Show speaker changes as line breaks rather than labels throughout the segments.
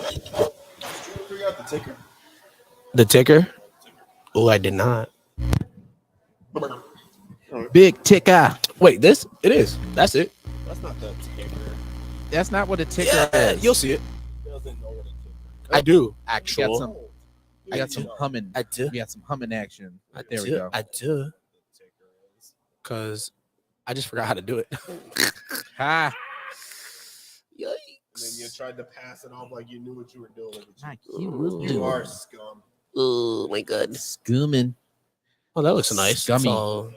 figure out the ticker?
The ticker? Oh, I did not.
Big ticker.
Wait, this? It is. That's it.
That's not the ticker.
That's not what a ticker is.
You'll see it.
Doesn't know what a ticker.
I do,
We
actual.
got some humming.
I do.
We got some humming action.
I
There we
do.
go.
I do. Because I just forgot how to do it.
Ha.
And then you
Yikes.
tried to pass it off like you knew what you were doing.
Not
Ooh.
You are scum.
Oh, my goodness.
Scumming.
Oh, that looks nice.
Scummy.
So-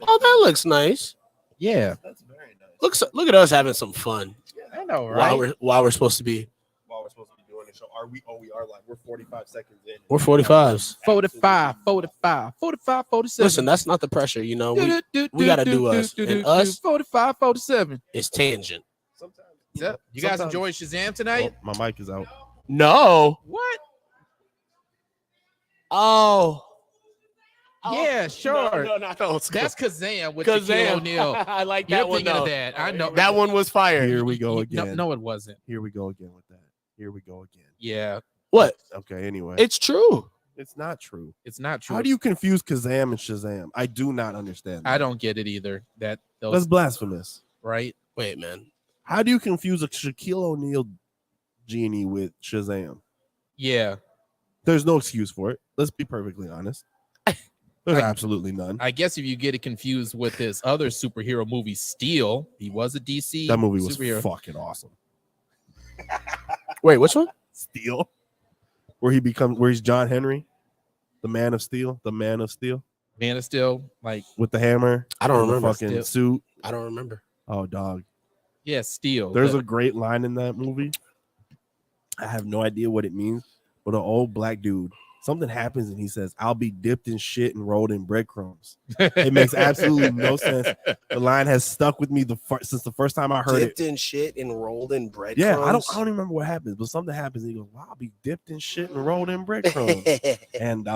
oh, that looks nice.
Yeah.
That's very nice.
Look at us having some fun
I know,
while we're supposed to be.
While we're supposed to be doing the show, are we? Oh, we are like we're 45 seconds in.
We're 45s.
45, 47.
Listen, that's not the pressure. You know, we gotta do us. And us-
45, 47.
it's tangent.
Sometimes.
Yep. You guys
Sometimes-
enjoy Shazam tonight?
Oh, my mic is out.
No.
What?
Oh.
Yeah, sure.
No.
That's Kazam with Shaquille O'Neal.
I like
You're
that one.
thinking of
Though.
that. I know.
That one was fire.
Here we go
No,
again.
no, it wasn't.
Here we go again with that. Here we go again.
Yeah,
What?
Okay. Anyway,
It's true.
it's not true.
it's not true.
How do you confuse Kazam and Shazam? I do not understand.
I don't get it either. That's
That's blasphemous.
right.
Wait, man.
How do you confuse a Shaquille O'Neal genie with Shazam?
Yeah,
There's no excuse for it. Let's be perfectly honest. There's absolutely none.
I guess if you get it confused with his other superhero movie, Steel, he was a DC.
That movie was
superhero.
fucking awesome.
Wait, which one?
Steel, where he's John Henry, the Man of Steel,
Man of Steel, like
with the hammer.
I don't
and the
remember.
fucking
Steel.
suit.
I don't remember.
Oh, dog.
yeah, Steel.
There's a great line in that movie. I have no idea what it means, but an old black dude, something happens and he says, "I'll be dipped in shit and rolled in breadcrumbs." It makes absolutely no sense. The line has stuck with me since the first time I heard
Dipped
it.
in shit and rolled in bread.
Yeah, I don't even remember what happens, but something happens and he goes, "Wow, I'll be dipped in shit and rolled in breadcrumbs." And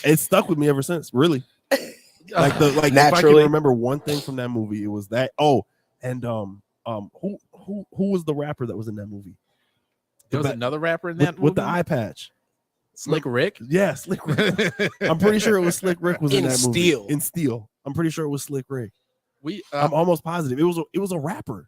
it stuck with me ever since. Really, if I can
Naturally.
remember one thing from that movie, it was that. Oh, and who was the rapper that was in that movie?
There was another rapper in that
with the
movie?
eye patch.
Slick Rick.
Yeah, Slick Rick. I'm pretty sure it was Slick Rick was in that movie.
Steel.
In Steel. I'm pretty sure it was Slick Rick.
We
I'm almost positive. It was a rapper.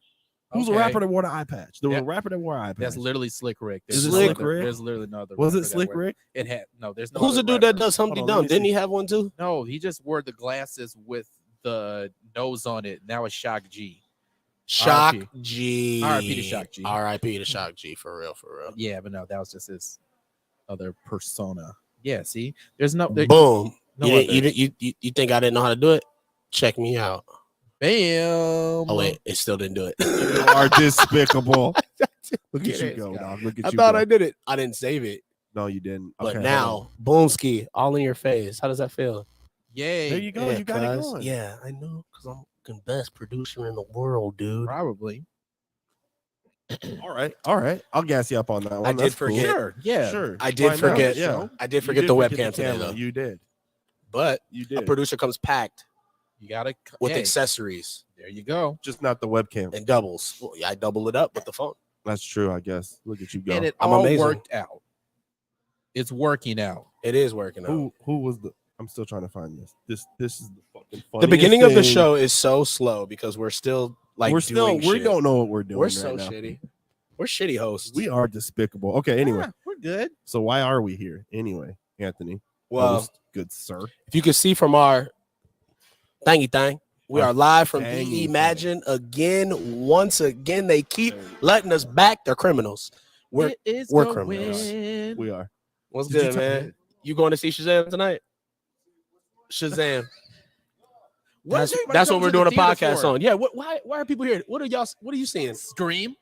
Who was a
okay.
rapper that wore the eye patch? There was
Yeah.
a rapper that wore an eye patch.
That's literally Slick Rick.
Is
it
no
Slick
other-
Rick?
There's literally no other.
Was
rapper
it
that
Slick
wore-
Rick?
It had no. There's no.
Who's the
other
dude that
rapper.
does Humpty
Hold on, let
Dump?
me
Didn't
see.
he have one too?
No, he just wore the glasses with the nose on it. Now it's Shock G.
Shock
R.I.P.
G.
R.I.P. to Shock G.
R.I.P. to Shock G. For real.
Yeah, but no, that was just his other persona. Yeah, see, there's no.
Boom.
No
You think I didn't know how to do it? Check me out.
Bam.
Oh wait, it still didn't do it.
You are despicable. Look
Get
at you
it,
go,
Scott.
dog. Look at
I
you
thought
go.
I did it. I didn't save it.
No, you didn't.
But
Okay, hold
now, Boomski, all in your face. How does that feel?
on.
Yay.
There you go. You got it going.
Yeah, I know, because I'm the best producer in the world, dude.
Probably.
All right. I'll gas you up on that one.
I did
That's cool.
forget.
Sure. Yeah.
Sure.
I did
Why not?
forget.
Yeah.
I did
You
forget
did
the
forget
webcam today,
camera.
though.
You did.
But
You
a
did.
producer comes packed
You gotta.
with
hey,
accessories
there you go.
Just not the webcam.
and doubles. Well, yeah, I double it up with the phone.
That's true, I guess. Look at you go.
And it
I'm
all
amazing.
worked out. It's working out.
It is working out.
Who was the? I'm still trying to find this. This is the fucking
The
funniest
beginning of the
thing.
show is so slow because we're still like
we
doing shit.
don't know what we're doing.
We're
right
so
now.
shitty. We're shitty hosts.
We are despicable. Okay, anyway.
Ah, we're good.
So why are we here anyway, Anthony?
well,
Host, good sir.
if you can see from our thangy thing, we
Our
are live from
thangy
BE Imagine again. Once again, they keep letting us back. They're criminals. We're criminals.
We are.
What's
Did you
good,
tell-
man? You going to see Shazam tonight? Shazam. That's what we're doing a podcast on. Yeah. Why are people here? What are you seeing?
Scream.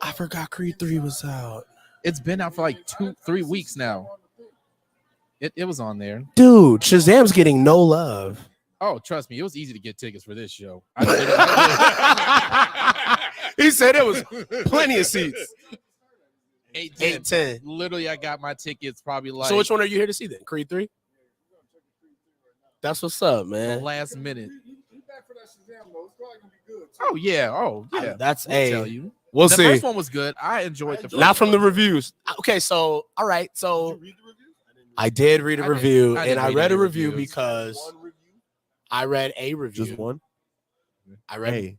I forgot Creed 3 was out.
It's been out for like 2-3 weeks now. It was on there.
Dude, Shazam's getting no love.
Oh, trust me, it was easy to get tickets for this show.
He said it was plenty of seats.
8-10.
8-10.
Literally, I got my tickets probably like
So which one are you here to see then? Creed 3? That's what's up,
the
man.
last minute. Oh yeah.
That's
We'll tell you.
We'll
The
see.
first one was good. I enjoyed the first
Not from
one.
the reviews. Okay, so all right, so I did read a
I
review,
didn't
and I
read
read a
any
review
reviews.
because I read a review.
Just one.
I read
A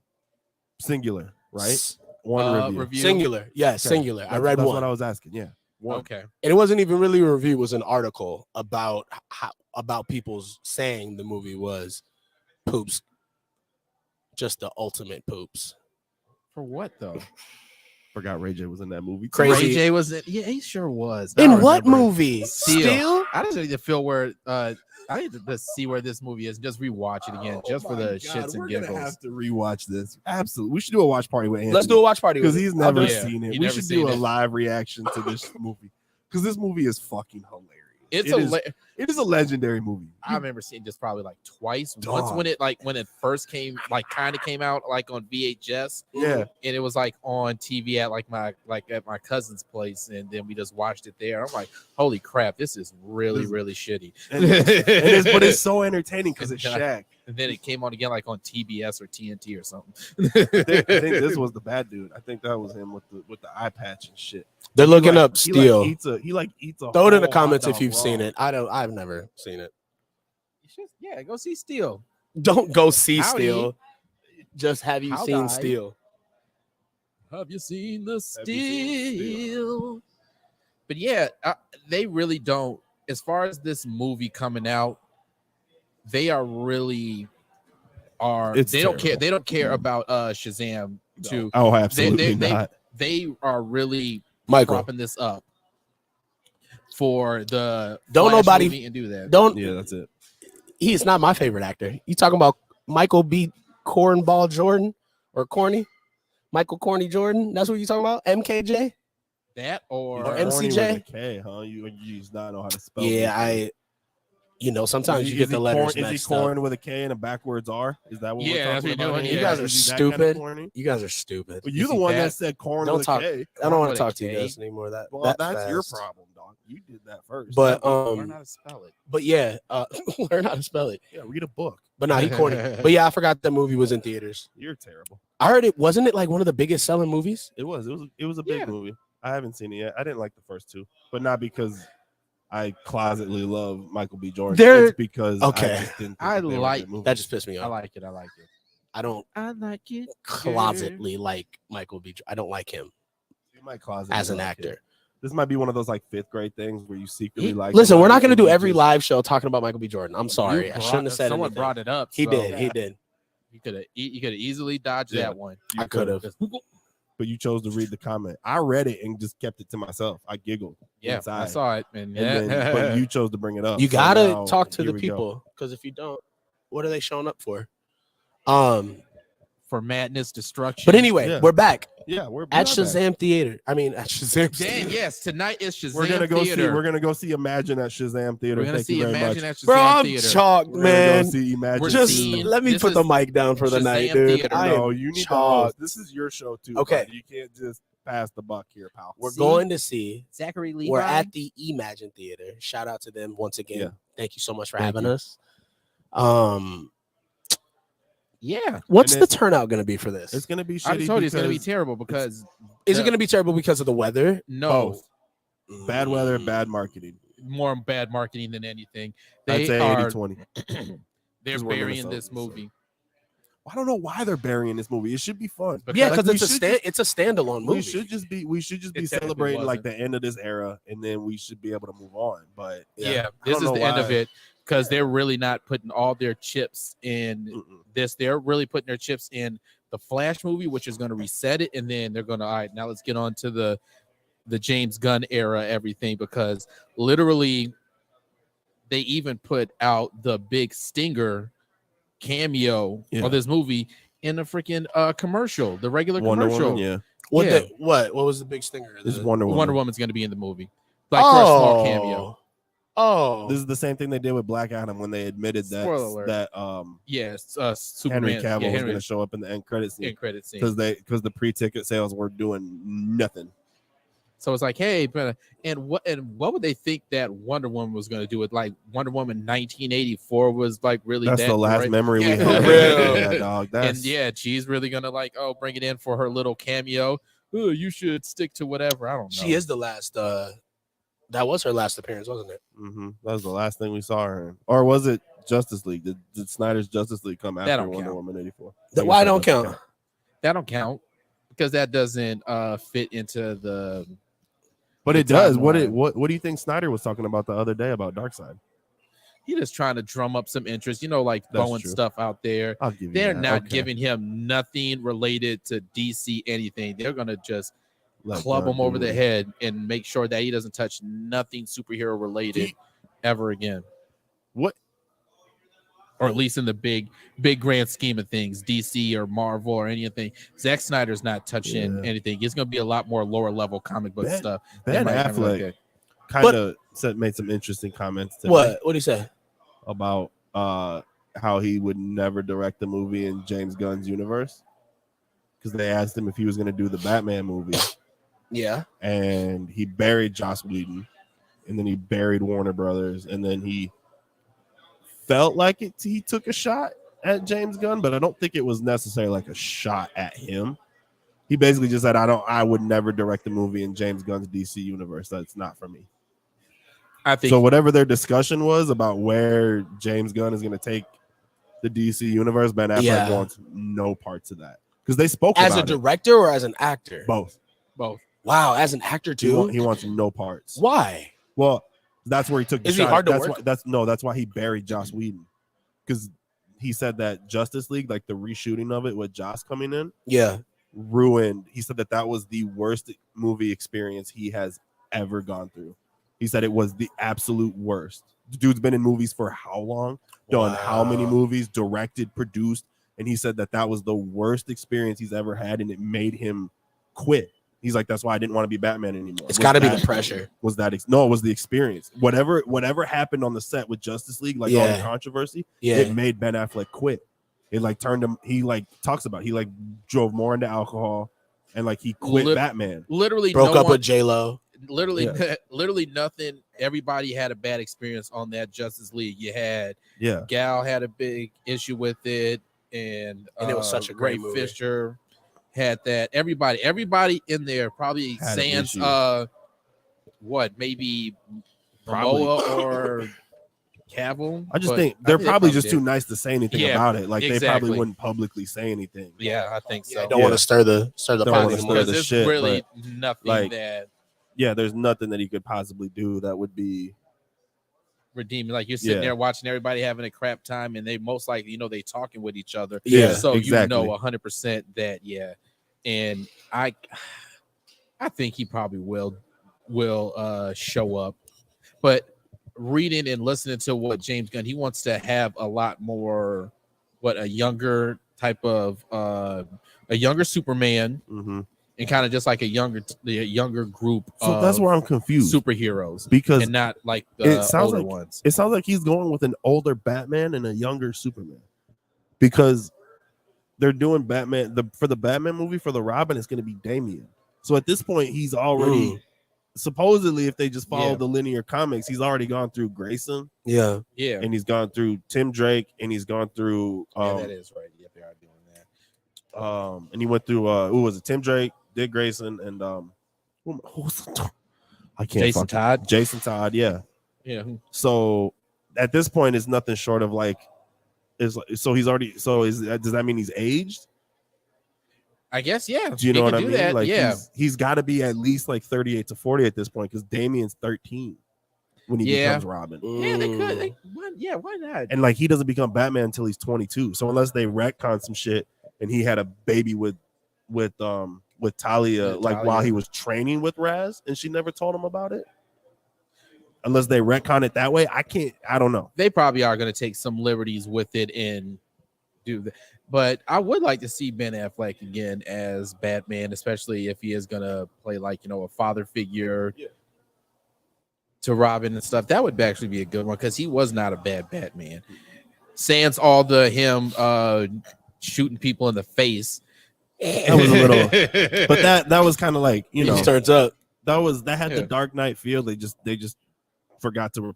singular, right? One review.
Singular. Yes,
Okay.
singular. I read
That's
one.
what I was asking. Yeah. One.
Okay.
And it wasn't even really a review, it was an article about about people's saying the movie was poops. Just the ultimate poops.
For what though?
Forgot Ray J was in that movie.
Crazy.
Ray J was in. Yeah, he sure was. Now I
In what
remember.
movie?
Steel. I just need to feel where. I need to see where this movie is. Just rewatch it again, just for the shits and
We're
giggles.
gonna have to rewatch this. Absolutely. We should do a watch party with Anthony.
Let's do a watch party
because
with
he's
it.
never
do it.
seen it.
He
We
never
should
seen
do a
it.
live reaction to this movie because this movie is fucking hilarious.
It's
It is a legendary movie.
I remember seeing this probably like twice.
Dog.
Once when it first came, like kind of came out like on VHS.
Yeah.
And it was like on TV at at my cousin's place, and then we just watched it there. I'm like, holy crap, this is really shitty.
But it's so entertaining because it's Shaq.
And then it came on again like on TBS or TNT or something.
I think this was the bad dude. I think that was him with the eye patch and shit.
They're looking up
He
Steel.
eats a
Throw it in the
whole
comments
hot
if
dog
you've
raw.
seen it. I've never seen it.
Yeah, go see Steel.
Don't go see
Howdy.
Steel. Just have you
Howdy.
seen Steel?
Have you seen the
Have you seen
Steel? But yeah, they really don't. As far as this movie coming out, they are really are.
It's
they don't care.
terrible.
They don't care about Shazam too.
Oh, absolutely
they-
not.
They are really
Michael,
propping this up for the
Don't
Flash
nobody-
movie and do that.
don't.
Yeah, that's it.
He's not my favorite actor. You talking about Michael B. Cornball Jordan or Corny? Michael Corny Jordan? That's what you talking about? MKJ?
That or
Or
Corny with
MCJ?
a K, huh? You just not know how to spell.
Yeah, sometimes you get the letters
Is he
messed up.
corn with a K and a backwards R? Is that what
Yeah,
we're
that's
talking
what you're
about?
doing.
here?
You guys are
Is he that kind of
stupid.
corny?
You guys are stupid.
But you're
Is
the
he
one
that?
that said corn
Don't
with
talk-
a K.
I don't want
with
to
a
talk to you
K?
guys anymore.
Well, that's your
fast.
problem, dog. You did that first.
But
learn how to spell it.
but yeah, learn how to spell it.
yeah, read a book.
But not he corny. But yeah, I forgot that movie was in theaters.
You're terrible.
I heard it wasn't it like one of the biggest selling movies.
It was a big
Yeah.
movie. I haven't seen it yet. I didn't like the first two, but not because I closetly love Michael B. Jordan.
There-
It's because
Okay.
I just didn't think
I
that they were
like-
good movies.
That just pissed me
I
off.
like it. I like it.
I don't
I like it.
closetly like Michael B. I don't like him
You might closet
as an
like
actor.
it. This might be one of those like fifth grade things where you secretly like.
Listen, we're not going to
somebody
do
and you
every
just-
live show talking about Michael B. Jordan. I'm sorry.
You
I shouldn't have said
someone
anything.
brought it up.
He
so
did. He did.
You could have easily dodged
Yeah.
that one.
You
I could have.
but you chose to read the comment. I read it and just kept it to myself. I giggled.
Yeah, I
inside.
saw it, and
And then, but you chose to bring it up.
You
So
gotta
now,
talk to
here
the
we go.
people because if you don't, what are they showing up for?
for madness, destruction.
But anyway,
Yeah.
we're back
Yeah, we're
at
back.
Shazam Theater. I mean, at Shazam.
Dan,
Theater.
yes, tonight is Shazam
We're gonna go
Theater.
see. We're gonna go see Imagine at Shazam Theater.
We're gonna
Thank
see
you very
Imagine
much.
at Shazam
Bro, I'm
Theater.
chalked,
We're
man.
gonna go see Imagine.
We're
Just
seeing-
let me
this
put the
is
mic down for the
Shazam
night, dude.
Theater.
I am
No, you need to
chalked.
host. This is your show too.
Okay.
bud. You can't just pass the buck here, pal.
We're
See?
going to see.
Zachary Levi.
We're at the Imagine Theater. Shout out to them once again.
Yeah.
Thank you so much for
Thank
having
you.
us.
Yeah,
What's
And
the
it's-
turnout going to be for this?
It's gonna be
I
shitty.
just told you it's gonna be
because
terrible because
Is it going to be terrible because of the weather?
no,
both. Bad weather, bad marketing.
more bad marketing than anything.
I'd
They
say
are
80-20.
they're
'Cause we're
burying
Minnesota,
this
so.
movie.
I don't know why they're burying this movie. It should be fun.
Yeah,
Like,
because
we
it's a
should
it's a standalone movie.
We should just be
It technically
celebrating like
wasn't.
the end of this era, and then we should be able to move on. But
Yeah,
I
this
don't
is
know
the end of
why.
it because they're really not putting all their chips in
Mm-mm.
this. They're really putting their chips in the Flash movie, which is going to reset it, and then they're going to all right. Now let's get on to the James Gunn era, everything because literally they even put out the big stinger cameo
Yeah.
of this movie in a freaking commercial, the regular
Wonder
commercial.
Woman, yeah,
What
Yeah.
what was the big stinger?
this is
The-
Wonder Woman.
Wonder Woman's going to be in the movie, like for a small cameo.
Oh,
This is the same thing they did with Black Adam when they admitted that
Spoiler alert.
that
Yes, Superman.
Henry Cavill
yeah,
was
Henry
going to show up in the end credits scene
in credit scene.
because the pre-ticket sales were doing nothing.
So it's like, hey, and what would they think that Wonder Woman was going to do? It like Wonder Woman 1984 was like really
That's the last
great.
memory we
Yeah,
have.
for real.
Yeah, dog. That's
And yeah, she's really gonna like bring it in for her little cameo. Oh, you should stick to whatever. I don't know.
She is the last. That was her last appearance, wasn't it?
that was the last thing we saw her in. Or was it Justice League? Did Snyder's Justice League come after
don't
Wonder
count.
Woman 84?
Why don't count?
That don't count because that doesn't fit into the.
But
the
it does.
timeline.
What do you think Snyder was talking about the other day about Darkseid?
He just trying to drum up some interest, like
That's
throwing
true.
stuff out there.
I'll give you
They're
that.
not
Okay.
giving him nothing related to DC anything. They're gonna just
Let
club
Gunn
him over
do
the
it.
head and make sure that he doesn't touch nothing superhero related ever again.
What?
Or at least in the big grand scheme of things, DC or Marvel or anything. Zack Snyder's not touching
Yeah.
anything. It's gonna be a lot more lower level comic book stuff.
Ben
They might kinda look
Affleck
at.
kind of made some interesting comments today
What did he say?
about how he would never direct the movie in James Gunn's universe because they asked him if he was going to do the Batman movie,
Yeah.
and he buried Joss Whedon, and then he buried Warner Brothers, and then he felt like he took a shot at James Gunn, but I don't think it was necessarily like a shot at him. He basically just said, I would never direct the movie in James Gunn's DC universe. That's not for me.
I think
So whatever their discussion was about where James Gunn is going to take the DC universe, Ben Affleck wants no parts of that because they spoke
As a
about it.
director or as an actor?
Both.
Wow, as an actor too.
He wants no parts.
Why?
Well, that's where he took. The
Is he
shot.
hard to
that's
work?
Why, that's why he buried Joss Whedon because he said that Justice League, like the reshooting of it with Joss coming in,
Yeah.
ruined. He said that was the worst movie experience he has ever gone through. He said it was the absolute worst. The dude's been in movies for how long? Done how many movies? Directed, produced, and he said that was the worst experience he's ever had, and it made him quit. He's like, that's why I didn't want to be Batman anymore.
It's got to be the pressure.
No, it was the experience. Whatever happened on the set with Justice League, like all the controversy, it made Ben Affleck quit. It like turned him. He like talks about he like drove more into alcohol, and like he quit Batman.
Literally
broke up with J-Lo.
Literally nothing. Everybody had a bad experience on that Justice League. You had Gal had a big issue with it, and
it was such a great
Ray
movie.
Fisher had that. Everybody in there probably
Had an
sans
issue.
maybe
Probably.
Momoa or Cavill.
I just
but
think they're
they
probably just
did.
too nice to say anything
Yeah,
about it. Like they
exactly.
probably wouldn't publicly say anything.
Yeah, I think so.
I don't want to stir the
Don't
pot
wanna
anymore.
stir the
There's
shit,
really nothing
like,
that
Yeah, there's nothing that he could possibly do that would be
redeeming. Like you're sitting
Yeah.
there watching everybody having a crap time, and they most likely, they talking with each other.
Yeah,
so
exactly.
100% that, And I think he probably will show up, but reading and listening to what James Gunn, he wants to have a lot more, a younger type of a younger Superman, and kind of just like a younger group.
So that's where I'm confused.
Superheroes,
Because
and not like the older ones.
It sounds like he's going with an older Batman and a younger Superman, because they're doing Batman for the Batman movie for the Robin. It's going to be Damian. So at this point, he's already supposedly, if they just follow the linear comics, he's already gone through Grayson.
Yeah.
And he's gone through Tim Drake, and he's gone through
that is right. Yep, they are doing that.
and he went through who was it? Tim Drake, Dick Grayson, and I can't.
Jason Todd.
Jason Todd, yeah.
Yeah.
So at this point, it's nothing short of like, so he's already. So does that mean he's aged?
I guess, yeah.
Do you know what I mean?
That.
Like,
yeah,
he's got to be at least like 38 to 40 at this point, because Damian's 13 when he becomes Robin.
Yeah, they could. Why not?
And like, he doesn't become Batman until he's 22. So unless they retcon some shit, and he had a baby with Talia, like while he was training with Raz, and she never told him about it. Unless they retcon it that way, I don't know.
They probably are going to take some liberties with it and do that. But I would like to see Ben Affleck again as Batman, especially if he is going to play like, a father figure to Robin and stuff. That would actually be a good one, because he was not a bad Batman. Sans all the him shooting people in the face.
That was a little, but that was kind of like,
He just turns up.
That had the
Yeah.
Dark Knight feel. They just forgot to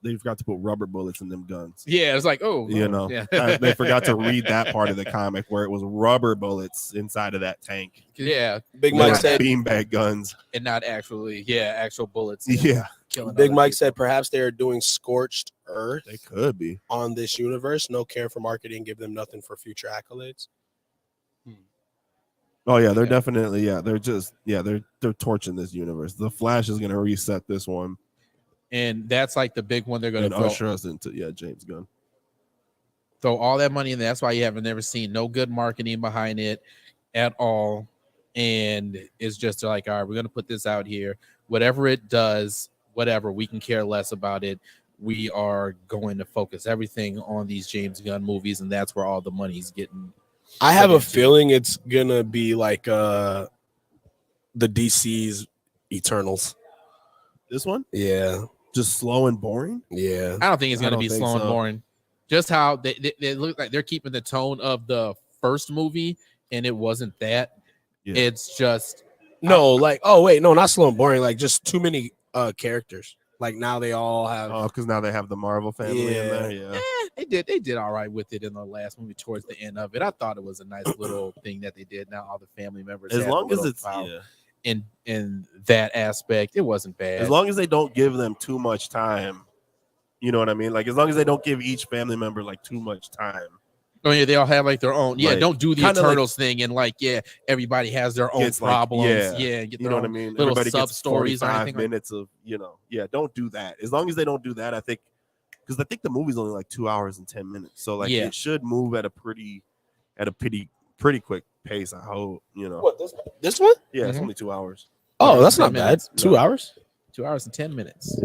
they forgot to put rubber bullets in them guns.
Yeah, it's like, oh,
You know,
yeah.
they forgot to read that part of the comic where it was rubber bullets inside of that tank.
Yeah,
Big
They
Mike
were
said
beanbag guns.
and not actually, actual bullets.
Yeah,
Killing
Big
other
Mike
people.
said perhaps they are doing scorched earth
they could be.
on this universe. No care for marketing, give them nothing for future accolades.
Oh yeah, they're
Yeah.
definitely they're torching this universe. The Flash is gonna reset this one
and that's like the big one they're going
and
to
usher us into James Gunn.
throw all that money in there. That's why you haven't never seen no good marketing behind it at all. And it's just like, all right, we're going to put this out here. Whatever it does, whatever, we can care less about it. We are going to focus everything on these James Gunn movies, and that's where all the money's getting.
I have a
into.
feeling it's gonna be like the DC's Eternals.
This one
Yeah,
just slow and boring.
yeah.
I don't think it's
I
going to
don't
be
think
slow and
so.
boring. Just how they look like they're keeping the tone of the first movie, and it wasn't that.
Yeah.
It's just
No, like no, not slow and boring. Like just too many characters. Like now they all have.
Oh, because now they have the Marvel family in there. Yeah.
they did all right with it in the last movie towards the end of it. I thought it was a nice little thing that they did. Now all the family members,
As
had a
long as
little
it's
power. In that aspect, it wasn't bad.
as long as they don't give them too much time, you know what I mean? Like as long as they don't give each family member like too much time.
Oh yeah, they all have like their own. Yeah,
Like,
don't do the
kinda
Eternals thing and like everybody has their own
Gets, like,
problems.
yeah,
Get
you
their
know what I
own
mean?
little
Everybody
sub
gets
stories or
45
anything.
minutes of don't do that. As long as they don't do that, I think because I think the movie's only like 2 hours and 10 minutes, so like it should move at a pretty quick pace. I hope
What this one?
Yeah, it's
Mhm.
only 2 hours,
Oh, that's
10
not bad.
minutes.
2 hours.
2 hours and 10 minutes.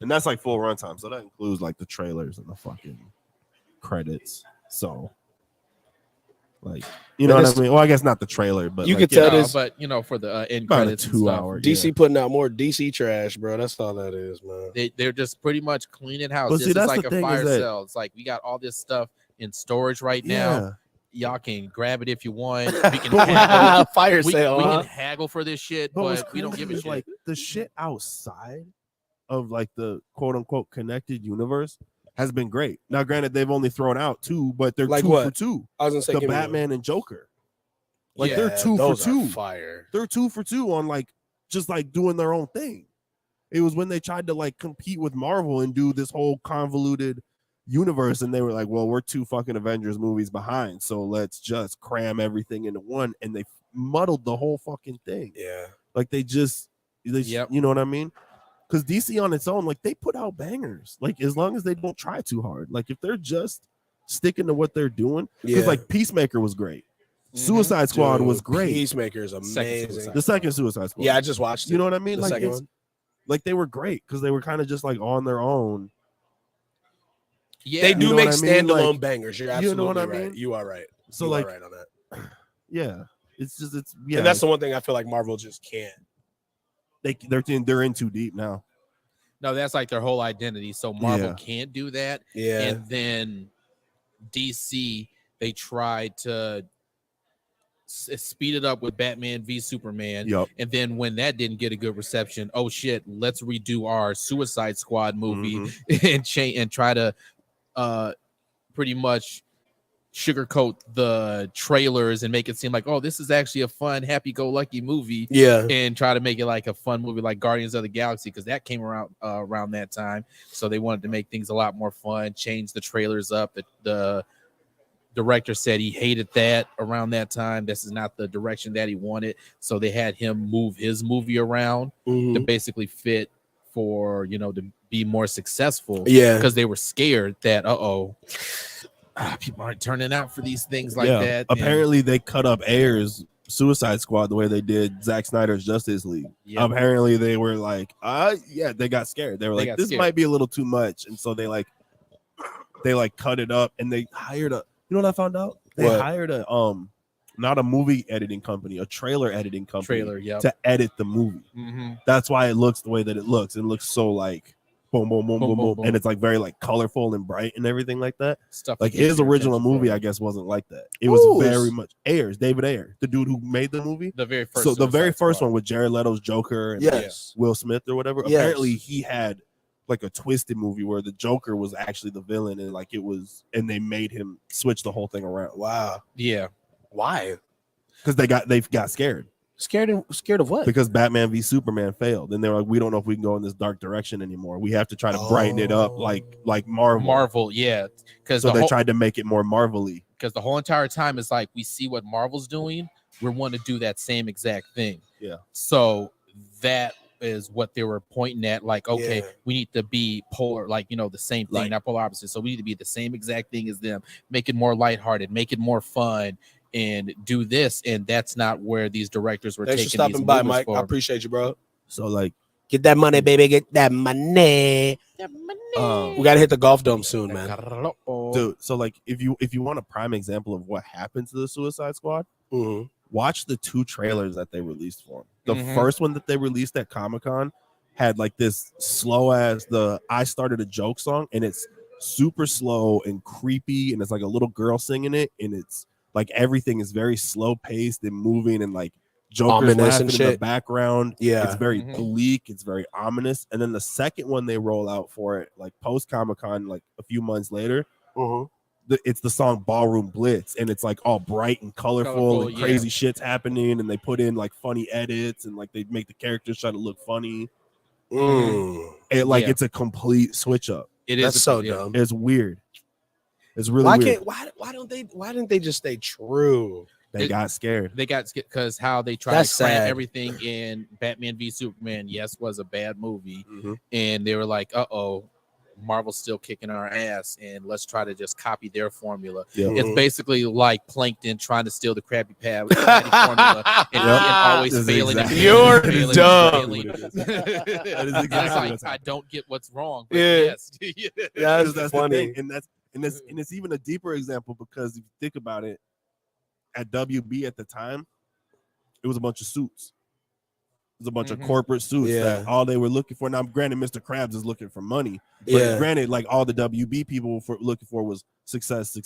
and that's like full runtime. So that includes like the trailers and the fucking credits. So. Like, you know
But
what I mean? Well, I guess not the trailer, but
You
like,
could tell
No,
this-
but for the end
about a
credits, and
2
stuff,
hour.
DC
yeah.
putting out more DC trash, bro. That's all that is, man.
they're just pretty much cleaning house.
Well,
This
see,
is
that's
like
the
a
thing is
fire
that-
sale. It's like we got all this stuff in storage right now. Y'all can grab it if you want. We can haggle.
Fire
we
sale.
can
huh?
haggle for this shit,
But what's
but we don't give a
crazy is,
shit.
like the shit outside of like the quote unquote connected universe has been great. Now, granted, they've only thrown out 2, but they're
Like
2
what?
for 2.
I was gonna say
The
give me
Batman and Joker. Like
Yeah,
they're 2 for
those are
2.
Fire.
They're 2 for 2 on like just like doing their own thing. It was when they tried to like compete with Marvel and do this whole convoluted universe, and they were like, well, we're 2 fucking Avengers movies behind, so let's just cram everything into one, and they muddled the whole fucking thing.
Yeah.
Like they
Yep.
you know what I mean? Because DC on its own, like they put out bangers, like as long as they don't try too hard. Like if they're just sticking to what they're doing, because
Yeah.
like Peacemaker was great, Suicide Squad was
Dude,
great,
Peacemaker is
Second
amazing.
Suicide
the second Suicide Squad.
Yeah, I just watched it.
You know what I mean?
The
Like
second
it's
one.
like they were great because they were kind of just like on their own.
Yeah,
They do
know
make
what I mean?
standalone
Like,
bangers. You're
you
absolutely
know what I
right.
mean?
You are right.
So
You
like,
are right on that.
yeah, it's
And that's the one thing I feel like Marvel just can't.
they're in too deep now.
no, that's like their whole identity. So Marvel
Yeah.
can't do that.
Yeah.
And then DC, they tried to speed it up with Batman v Superman.
Yup.
And then when that didn't get a good reception, oh shit, let's redo our Suicide Squad movie
Mhm.
and try to pretty much sugarcoat the trailers and make it seem like, oh, this is actually a fun, happy-go-lucky movie.
Yeah.
And try to make it like a fun movie like Guardians of the Galaxy, because that came around that time. So they wanted to make things a lot more fun, change the trailers up. The director said he hated that around that time. This is not the direction that he wanted. So they had him move his movie around to
Mhm.
basically fit for, to be more successful.
Yeah.
Because they were scared that, people aren't turning out for these things like that. And-
Apparently, they cut up Ayer's Suicide Squad the way they did Zack Snyder's Justice League.
Yep.
Apparently, they were like, they got scared. They were
They
like,
got
this
scared.
might be a little too much, and so they cut it up, and they hired a. You know what I found out? They
What?
hired a not a movie editing company, a trailer editing company
trailer, yeah.
to edit the movie.
Mm-hmm.
That's why it looks the way that it looks. It looks so like boom, boom, boom, boom, boom, and it's like very like colorful and bright and everything like that.
Stuff
like
to get
his
your
original
attention
movie,
for.
I guess, wasn't like that. It was very much David Ayer, the dude who made the movie.
The very first.
So the very first
Squad.
one with Jared Leto's Joker and
Yes.
Will Smith or whatever.
Yes.
Apparently, he had like a twisted movie where the Joker was actually the villain, and like it was, and they made him switch the whole thing around.
Wow.
Yeah.
Why?
Because they got scared.
Scared of what?
Because Batman v Superman failed, and they were like, we don't know if we can go in this dark direction anymore. We have to try to brighten it up like Marvel.
Yeah. Because
So they tried to make it more Marvel-y.
Because the whole entire time is like we see what Marvel's doing, we want to do that same exact thing.
Yeah.
So that is what they were pointing at. Like, okay, we need to be polar, like the same thing, not polar opposite. So we need to be the same exact thing as them, make it more lighthearted, make it more fun, and do this. And that's not where these directors were
Thanks
taking.
for stopping by, Mike. I appreciate you, bro.
So like,
get that money, baby. Get that money. We gotta hit the golf dome soon, man.
Dude, so like if you want a prime example of what happened to the Suicide Squad, watch the 2 trailers that they released for them. The first one that they released at Comic-Con had like this slow ass I Started a Joke song, and it's super slow and creepy, and it's like a little girl singing it, and it's like everything is very slow paced and moving, and like Joker's laughing in the background.
Yeah,
it's very bleak, it's very ominous. And then the second one they roll out for it, like post Comic-Con, like a few months later, it's the song Ballroom Blitz, and it's like all bright and colorful and crazy shit's happening, and they put in like funny edits, and like they make the characters try to look funny. It's a complete switch up.
That's so dumb.
It's weird. It's really weird.
Why didn't they just stay true?
They got scared.
They got scared because how they tried to cram everything in Batman v Superman, was a bad movie. And they were like, Marvel's still kicking our ass, and let's try to just copy their formula. It's basically like Plankton trying to steal the Krabby Patty formula and always failing.
You're dumb.
It's like, I don't get what's wrong. But
that's
funny.
And it's even a deeper example, because if you think about it, at WB at the time, it was a bunch of suits. It was a bunch of corporate suits that all they were looking for. Now, granted, Mr. Krabs is looking for money, but granted, like all the WB people were looking for was success.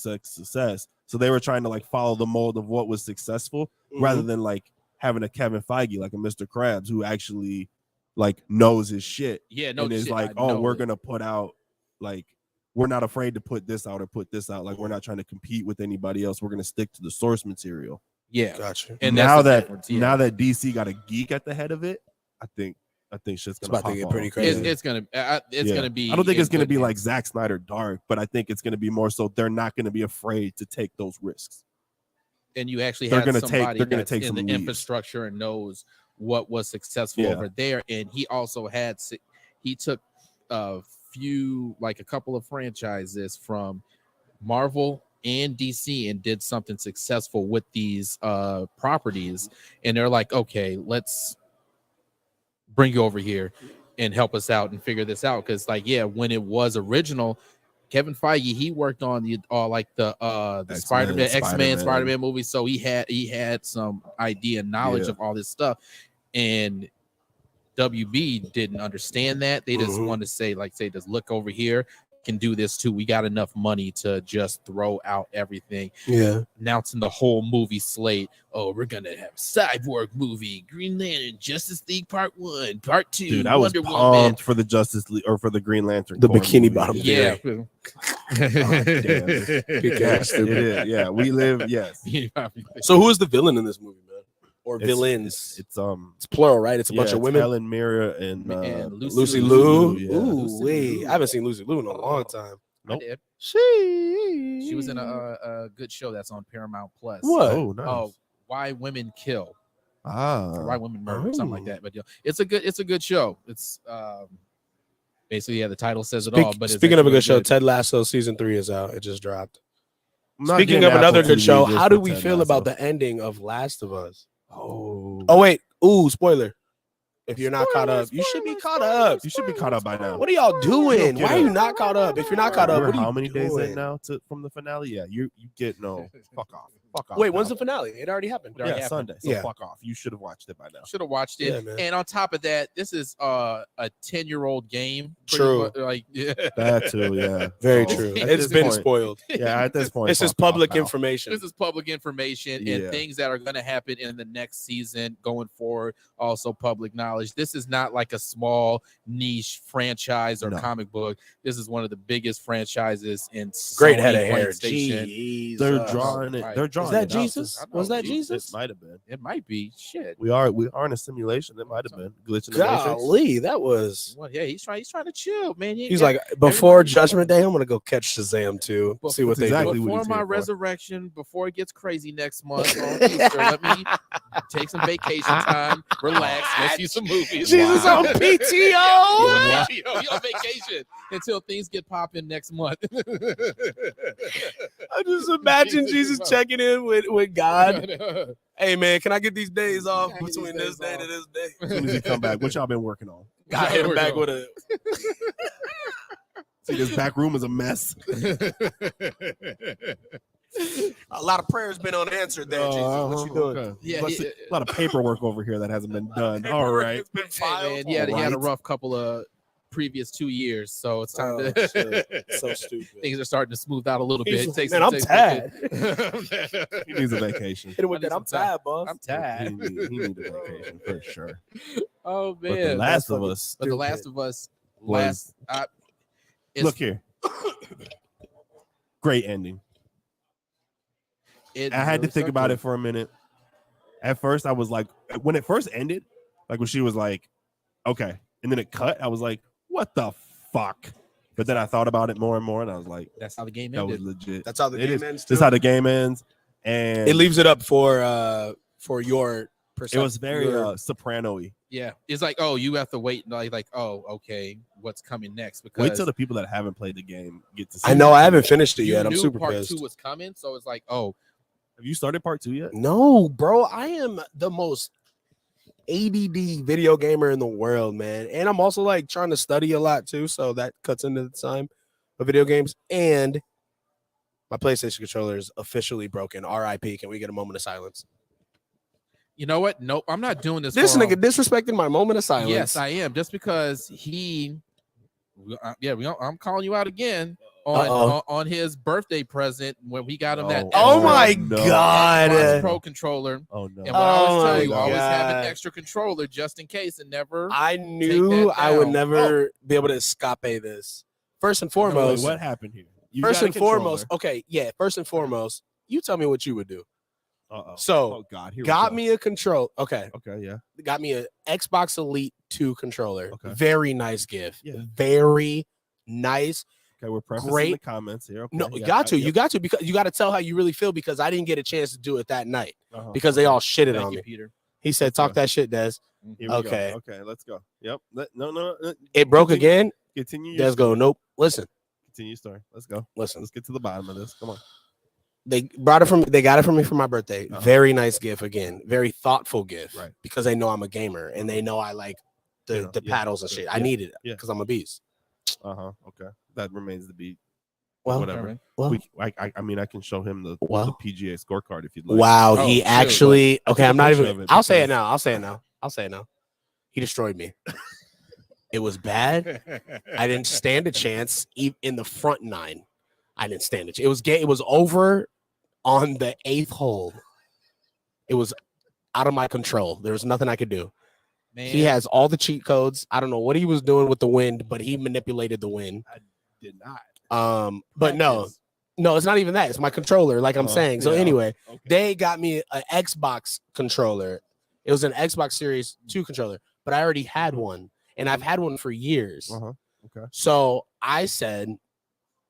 So they were trying to like follow the mold of what was successful, rather than like having a Kevin Feige, like a Mr. Krabs, who actually like knows his shit. And is like, we're gonna put out, like, we're not afraid to put this out or put this out. Like, we're not trying to compete with anybody else. We're gonna stick to the source material.
Gotcha.
And now that DC got a geek at the head of it, I think shit's gonna
about to get pretty crazy.
It's gonna be.
I don't think it's gonna be like Zack Snyder dark, but I think it's gonna be more so they're not gonna be afraid to take those risks.
And you actually
they're
have
gonna
somebody
take
that's in
some
the
leads.
infrastructure and knows what was successful over there. And he also took a couple of franchises from Marvel and DC and did something successful with these properties, and they're like, okay, let's bring you over here and help us out and figure this out. Because when it was original, Kevin Feige, he worked on the Spider-Man movies, so he had some idea and knowledge of all this stuff, and WB didn't understand that. They just want to say, just look over here, can do this too. We got enough money to just throw out everything. Announcing the whole movie slate. Oh, we're gonna have Cyborg movie, Green Lantern, Justice League Part 1, Part 2.
Dude, I was pumped for the Justice League or for the Green Lantern.
The Bikini Bottom.
We live. Yes.
So who is the villain in this movie, man? Or villains?
It's
plural, right? It's a bunch of women.
Helen Mirror and
Lucy Liu.
Yeah.
Ooh, wait, I haven't seen Lucy Liu in a long time.
Nope. I did. She was in a good show that's on Paramount Plus.
What?
Oh, nice.
Why Women Kill.
Or
Why Women Murder, something like that. But it's a good show. It's basically the title says it all. But
speaking of a good show, Ted Lasso season 3 is out. It just dropped. Speaking of another good show, how do we feel about the ending of Last of Us? Oh wait. Ooh, spoiler. If you're not caught up, you should be caught up.
You should be caught up by now.
What are y'all doing? Why are you not caught up? If you're not caught up,
We're
what are you
how many days
doing?
in now from the finale? Yeah, you get no. Fuck off. Fuck off.
Wait,
now.
when's the finale? It already happened.
It already
Yeah,
happened.
Sunday. So
Yeah.
fuck off. You should have watched it by now.
Should have watched it.
Yeah, man.
And on top of that, this is a 10-year-old game. pretty
True.
much, like, yeah.
That too, yeah.
Very
So,
true.
at
It's
this
been
point-
spoiled.
Yeah, at this point,
This is
fuck off,
public
pal.
information.
This is public information
Yeah.
and things that are going to happen in the next season going forward. Also, public knowledge. This is not like a small niche franchise or
No.
comic book. This is one of the biggest franchises in
Great
Sony
head of hair.
PlayStation.
Jeez.
They're drawing it.
Right.
They're
Is
drawing
that
it out.
Jesus?
I know.
Was that
It
Jesus?
might have been.
It might be shit.
We are in a simulation. It might have been glitch in the matrix.
Golly, that was.
Well, yeah, he's trying to chill, man.
He's like, before Judgment Day, I'm gonna go catch Shazam too.
Well,
See what
that's
they
exactly
do.
what
before
he's
my
here for.
resurrection, before it gets crazy next month on Easter, let me take some vacation time, relax, go see some movies.
Jesus
Wow.
on PTO.
Yeah, you on vacation until things get popping next month.
I just imagine Jesus checking in with God. Hey man, can I get these days off
Can I get
between
these
this
days
day
off?
to this day?
As soon as you come back, what y'all been working on?
Got him back with a.
See, this back room is a mess.
A lot of prayers been unanswered there, Jesus. What you doing?
Okay.
Yeah,
Let's
he-
see, a lot of paperwork over here that hasn't been done. All
Paperwork
right.
has been
Hey,
filed.
man, he had a
Alright.
rough couple of previous 2 years, so it's time
Oh,
to
shit. So stupid.
things are starting to smooth out a little bit.
He's-
Takes
man,
some-
I'm
takes
tired.
He needs a vacation.
Hit him with
I need
that. I'm
some time.
tired, boss.
I'm tired.
He needs a vacation for sure.
Oh
But
man,
The Last of
fucking
Us.
but The Last of Us last. It's-
Look here. Great ending.
it
I had to
really
think
sucked
about
me.
it for a minute. At first, I was like, when it first ended, like when she was like, okay, and then it cut, I was like, what the fuck? But then I thought about it more and more, and I was like,
That's how the game
that was
ended.
legit.
That's how the
It
game
is.
ends.
This is
too.
how the game ends, and
It leaves it up for your
it
perception.
was very soprano-y.
Yeah, it's like, oh, you have to wait. Like, oh, okay, what's coming next? Because
Wait till the people that haven't played the game get to see
I know.
it.
I haven't finished it
you
yet. I'm
knew
super
part
pissed.
2 was coming, so it's like, oh,
Have you started part 2 yet?
No, bro. I am the most ADD video gamer in the world, man. And I'm also like trying to study a lot too, so that cuts into the time of video games. And my PlayStation controller is officially broken. RIP. Can we get a moment of silence?
you know what? Nope, I'm not doing this.
This
for
nigga
him.
disrespecting my moment of silence.
Yes, I am. Just because I'm calling you out again
Uh-oh.
on his birthday present when we got him that.
Oh my
no.
God.
Xbox Pro controller.
Oh no!
And what I always
Oh
tell you,
my
always have
God.
an extra controller just in case, and never.
I knew
that
I would
down.
never be able to escape this. First and
No, wait,
foremost,
what happened here? You
first
got a
and foremost,
controller.
okay, yeah. First and foremost, you tell me what you would do.
Uh-oh.
So,
oh god, here we
got
go.
me a control. Okay,
Okay, yeah.
got me an Xbox Elite 2 controller.
Okay.
Very nice gift.
Yeah.
Very nice.
Okay, we're prefacing the
Great.
comments here. Okay,
No,
yeah,
you got to.
yep.
You got to because you got to tell how you really feel because I didn't get a chance to do it that night
Uh-huh.
because they all shitted
Thank
on
you,
me.
Peter.
He said, "Talk that shit, Des."
Here we
Okay.
go. Okay, let's go. Yep. No.
It broke
Continue-
again.
Continue. your
Des go,
story.
nope. Listen,
Continue your story. Let's go.
listen.
Let's get to the bottom of this. Come on.
They brought it from. They got it from me for my birthday.
Uh-huh.
Very nice gift again. Very thoughtful gift.
Right.
Because they know I'm a gamer and they know I like the
Yeah, yeah,
paddles and
yeah,
shit. I
yeah,
needed it
yeah.
because I'm a beast.
Okay. That remains to be
Well,
whatever.
well,
I mean, I can show him the
Well.
PGA scorecard if you'd like.
wow.
Oh,
He
shoot.
actually.
I
Okay,
took
I'm
a
not
picture
even.
of it
I'll say it
because-
now. I'll say it now. I'll say it now. He destroyed me. It was bad. I didn't stand a chance in the front 9. I didn't stand a chance. It was gay. It was over on the 8th hole. It was out of my control. There was nothing I could do.
Man,
He has all the cheat codes. I don't know what he was doing with the wind, but he manipulated the wind.
Did not.
But no, it's not even that. It's my controller, like I'm saying. So
yeah.
anyway,
Okay.
they got me an Xbox controller. It was an Xbox Series 2 controller, but I already had one, and I've had one for years.
Uh-huh. Okay.
So I said,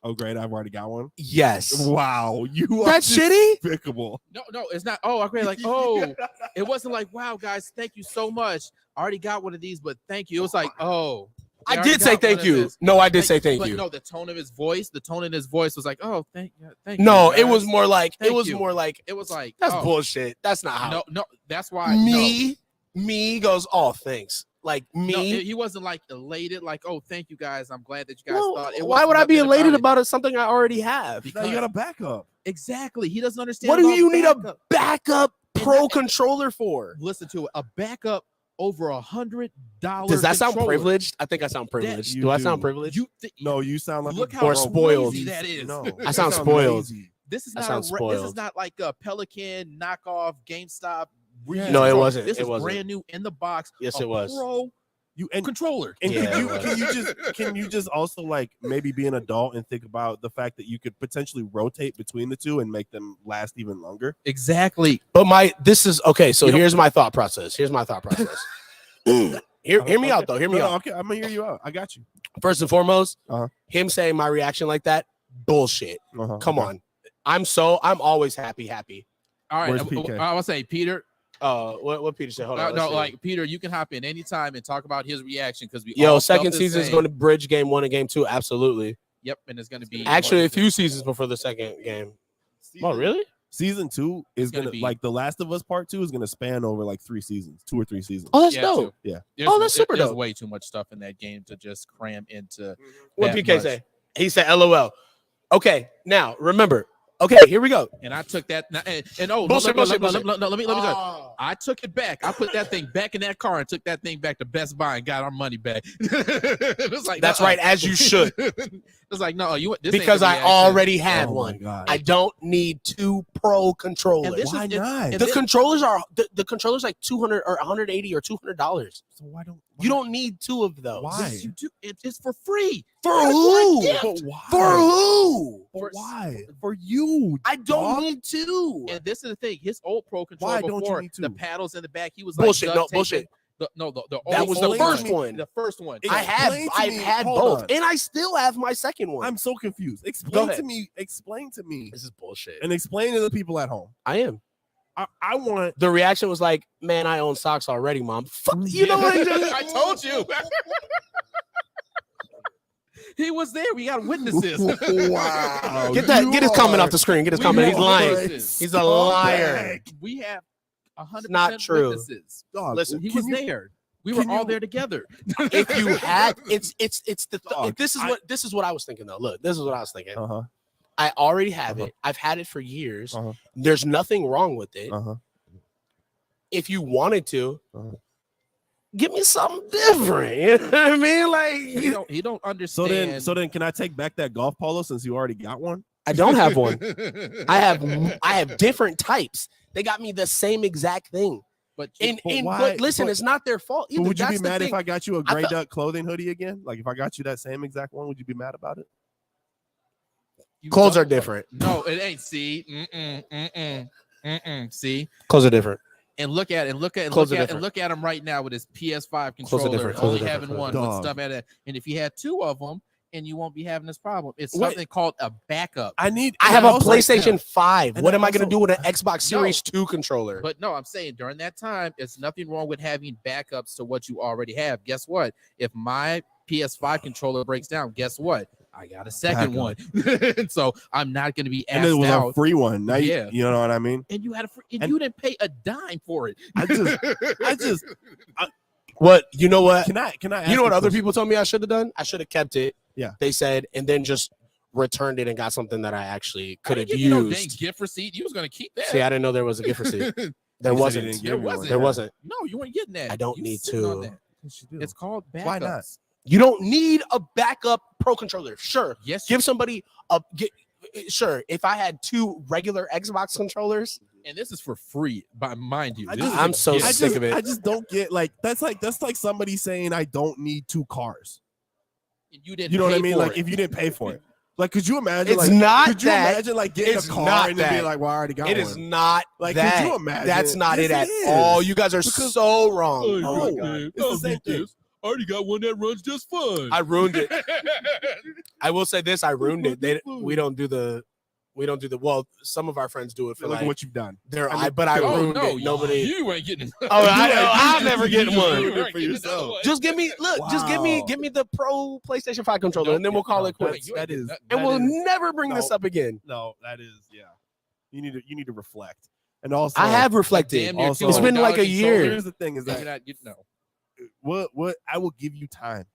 Oh, great. I've already got one.
yes.
Wow. You are
That's shitty?
despicable.
no, it's not. Oh, okay. Like, oh, it wasn't like, wow, guys, thank you so much. I already got one of these, but thank you. It was like, oh,
I
already
did say
got one
thank
of
you.
this.
No, I did say thank
But
you.
no, the tone of his voice was like, oh, thank you.
No, it
guys.
was more like
Thank
it was
you.
more like
It was like,
that's
oh,
bullshit. That's not how
No, that's why.
me Me goes, oh, thanks. Like me.
No, he wasn't like elated, like, oh, thank you guys. I'm glad that you guys
Well,
thought it.
why would I be elated about something I already have?
Now you got a backup.
Exactly. He doesn't understand.
What do you need
backup.
a backup pro controller for?
Listen to it. A backup over $100.
Does that sound
controller.
privileged? I think I sound privileged. Do I sound privileged?
No, you sound like
Look
a
how
broke
spoiled
lazy that is.
No,
I sound spoiled.
lazy.
This is
I
not
sound
this
spoiled.
is not like a Pelican knockoff GameStop.
Yeah.
No, it
controller.
wasn't.
This
It
is
wasn't.
brand new in the box.
Yes,
a
it was.
Pro
You and
controller.
And
Yeah,
can you just also like maybe be an adult and think about the fact that you could potentially rotate between the two and make them last even longer?
Exactly.
But this is okay. So
You know-
here's my thought process. Hear me out though. Hear me
No,
out.
okay, I'm gonna hear you out. I got you.
First and foremost,
Uh-huh.
him saying my reaction like that, bullshit. Come on. I'm always happy.
All right.
Where's PK?
I was saying, Peter.
What Peter said? Hold on.
No,
let's see.
like Peter, you can hop in anytime and talk about his reaction because we.
Yo,
all felt
second
the
season is
same.
going to bridge game 1 and game 2. Absolutely.
Yep, and it's going to be
Actually, a few seasons before the second game. Oh, really?
Season 2 is
gonna
gonna
be-
like The Last of Us Part 2 is gonna span over like 3 seasons, 2 or 3 seasons.
Oh, that's
Yeah,
dope.
too.
Yeah.
Oh, that's super
There's
dope.
way too much stuff in that game to just cram into.
What
that
PK
much.
say? He said, "LOL." Okay, now remember. Okay, here we go.
And I took that and oh,
Bullshit,
let
bullshit,
me
bullshit.
let me go. I took it back. I put that thing back in that car and took that thing back to Best Buy and got our money back. It was like
That's right, as you should.
It's like no, this ain't
Because
the
I
reaction.
already had
Oh my
one.
God.
I don't need 2 pro controllers.
And this
Why
is-
not?
and
the
this-
controllers are the controllers like $200 or $180 or $200.
So why don't
You don't need 2 of those.
Why?
Yes, you do. It's for free.
For
It's
who?
a gift.
But why?
For who?
But why? For you.
I don't
dog.
need 2.
And this is the thing. His old pro controller
Why don't you
before
need to?
the paddles in the back, he was
Bullshit,
like
no,
duct taping.
bullshit.
The
That
old-
was the
only
first one.
The first one.
Explain to
I've
me-
had
hold
both,
on.
and I still have my second one.
I'm so confused.
Go
Explain
ahead.
to me. Explain to me.
This is bullshit.
And explain to the people at home.
I am.
I want.
The reaction was like, "Man, I own socks already, Mom." Fuck, you know what I did?
I told you. He was there. We got witnesses.
Wow.
Get his comment off the screen. Get his
We
comment.
have
He's lying.
witnesses.
He's a liar.
We have 100%
not true.
witnesses.
Dog,
Listen,
He
can
was
you-
there. We were
can
all
you-
there together.
If you had, it's the.
Dog,
This is what I was thinking though. Look, this is what I was thinking.
Uh-huh.
I already have
Uh-huh.
it. I've had it for years.
Uh-huh.
There's nothing wrong with it.
Uh-huh.
If you wanted to,
Uh-huh.
give me something different. You know what I mean? Like,
he don't understand.
So then can I take back that golf polo since you already got one?
I don't have one. I have different types. They got me the same exact thing.
but
But why-
But listen,
but-
it's not their fault.
But
Either.
would you be
That's the
mad if
thing.
I got you a
I
gray
thought-
duck clothing hoodie again? Like if I got you that same exact one, would you be mad about it?
You
Clothes
don't-
are different.
No, it ain't. See, see,
Clothes are different.
and look at
Clothes are
and
different.
look at him right now with his PS5
Clothes are
controller,
different. Clothes
only
are
having
different.
one
Dog.
with stuff at it. And if you had 2 of them, and you won't be having this problem. It's
Wait.
something called a backup.
I have a
also-
PlayStation 5.
and
What
I
am I going to
also-
do with an Xbox Series 2 controller?
But no, I'm saying during that time, it's nothing wrong with having backups to what you already have. Guess what? If my PS5 controller breaks down, guess what? I got a second one. So I'm not going to be
And it
asked
was
out.
a free one. Now
Yeah.
you know what I mean?
And you had a free, and
And-
you didn't pay a dime for it.
I just
What? You know what?
can I ask
You know what
a
other
question?
people told me I should have done? I should have kept it.
Yeah.
They said, and then just returned it and got something that I actually could have
I didn't give you no dang
used.
gift receipt. You was going to keep that.
See, I didn't know there was a gift receipt. There
You said you
wasn't.
didn't give
There
me one.
wasn't.
There wasn't.
No, you weren't getting that.
I don't
You
need
sitting on
to.
that.
Yes, you do.
It's called backups.
Why not?
You don't need a backup pro controller. Sure.
Yes,
Give somebody a sure. If I had 2 regular Xbox controllers,
and this is for free, by mind you.
I
This
just-
is a
I'm so
gift.
sick of it.
I just don't get like that's like somebody saying I don't need 2 cars.
You didn't.
You know what I
pay
mean?
for
Like
it.
if you didn't pay for it. Like could you imagine
It's
like
not
could you
that.
imagine like getting
It's
a car
not
and then
that.
being like, well, I already got
it
one.
is not
Like,
that.
could you imagine?
That's not
Yes,
it at
it is.
all. You guys are
Because-
so wrong.
Oh,
No,
my
it's
God.
the
I'll
same
get
thing.
this. I already got one that runs just fine.
I ruined it. I will say this: I ruined it. We don't do the. Well, some of our friends do it for
Look
like
at what you've done.
but I
oh
ruined
no,
it. Nobody.
you ain't getting.
Oh, I know.
You
I'm
ain't-
never getting
you
one.
ain't
You ain't
for
getting
yourself.
another one.
Just give me
Wow.
give me the pro PlayStation 5 controller, and then we'll call it
No,
quits.
you ain't
That
getting
is
that.
And
that
we'll
is-
never bring this
no.
up again.
No, that is yeah. You need to reflect. And also,
I have reflected.
Damn near
Also,
It's been like a
$200
year.
here's the thing: is
controller,
that
you're not,
what I will give you time.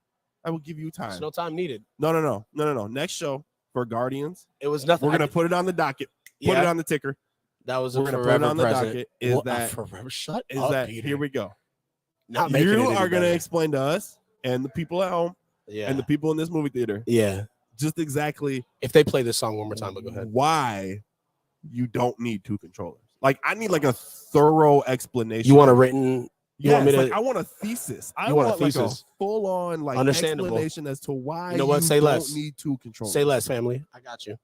I will give you time.
There's no time needed.
No. Next show for Guardians,
It was nothing.
we're gonna put it on the docket. Put it on the ticker.
That was
We're
a
gonna put
forever
it on the
present.
docket. Is
What,
that
forever? Shut
is
up,
that
Peter.
here we go?
Not making
You
it any
are gonna
better.
explain to us and the people at home
Yeah.
and the people in this movie theater
Yeah.
just exactly
If they play this song one more time, but go ahead.
why you don't need two controllers. Like I need like a thorough explanation.
You want a written? You want me to?
Like, I want a thesis. I
You want a
want like a
thesis.
full on like
Understandable.
explanation as to why
You know what? Say
don't
less.
need two controllers.
Say less, family. I got you.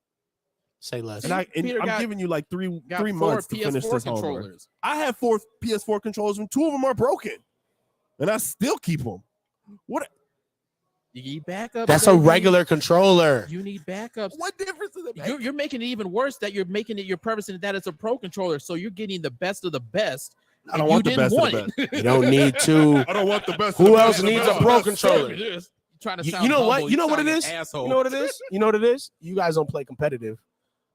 Say less.
And
Peter
I'm
got-
giving you like three
got 4
months to finish
PS4
this homework.
controllers.
I have 4 PS4 controllers and 2 of them are broken, and I still keep them. What?
You need backups.
That's a
baby.
regular controller.
You need backups.
What difference does it make?
You're making it even worse that you're making it your purpose and that it's a pro controller. So you're getting the best of the best.
I don't
and
want
you
the
didn't
best of
want
the
it.
You don't need to.
I don't want the best.
Who
of the
else
best.
needs
The
a
best.
pro
Best.
controller?
You're trying to
You
sound
know what?
humble.
You know
You
what it
sound
is?
like an asshole.
You know what it is? You know what it is? You guys don't play competitive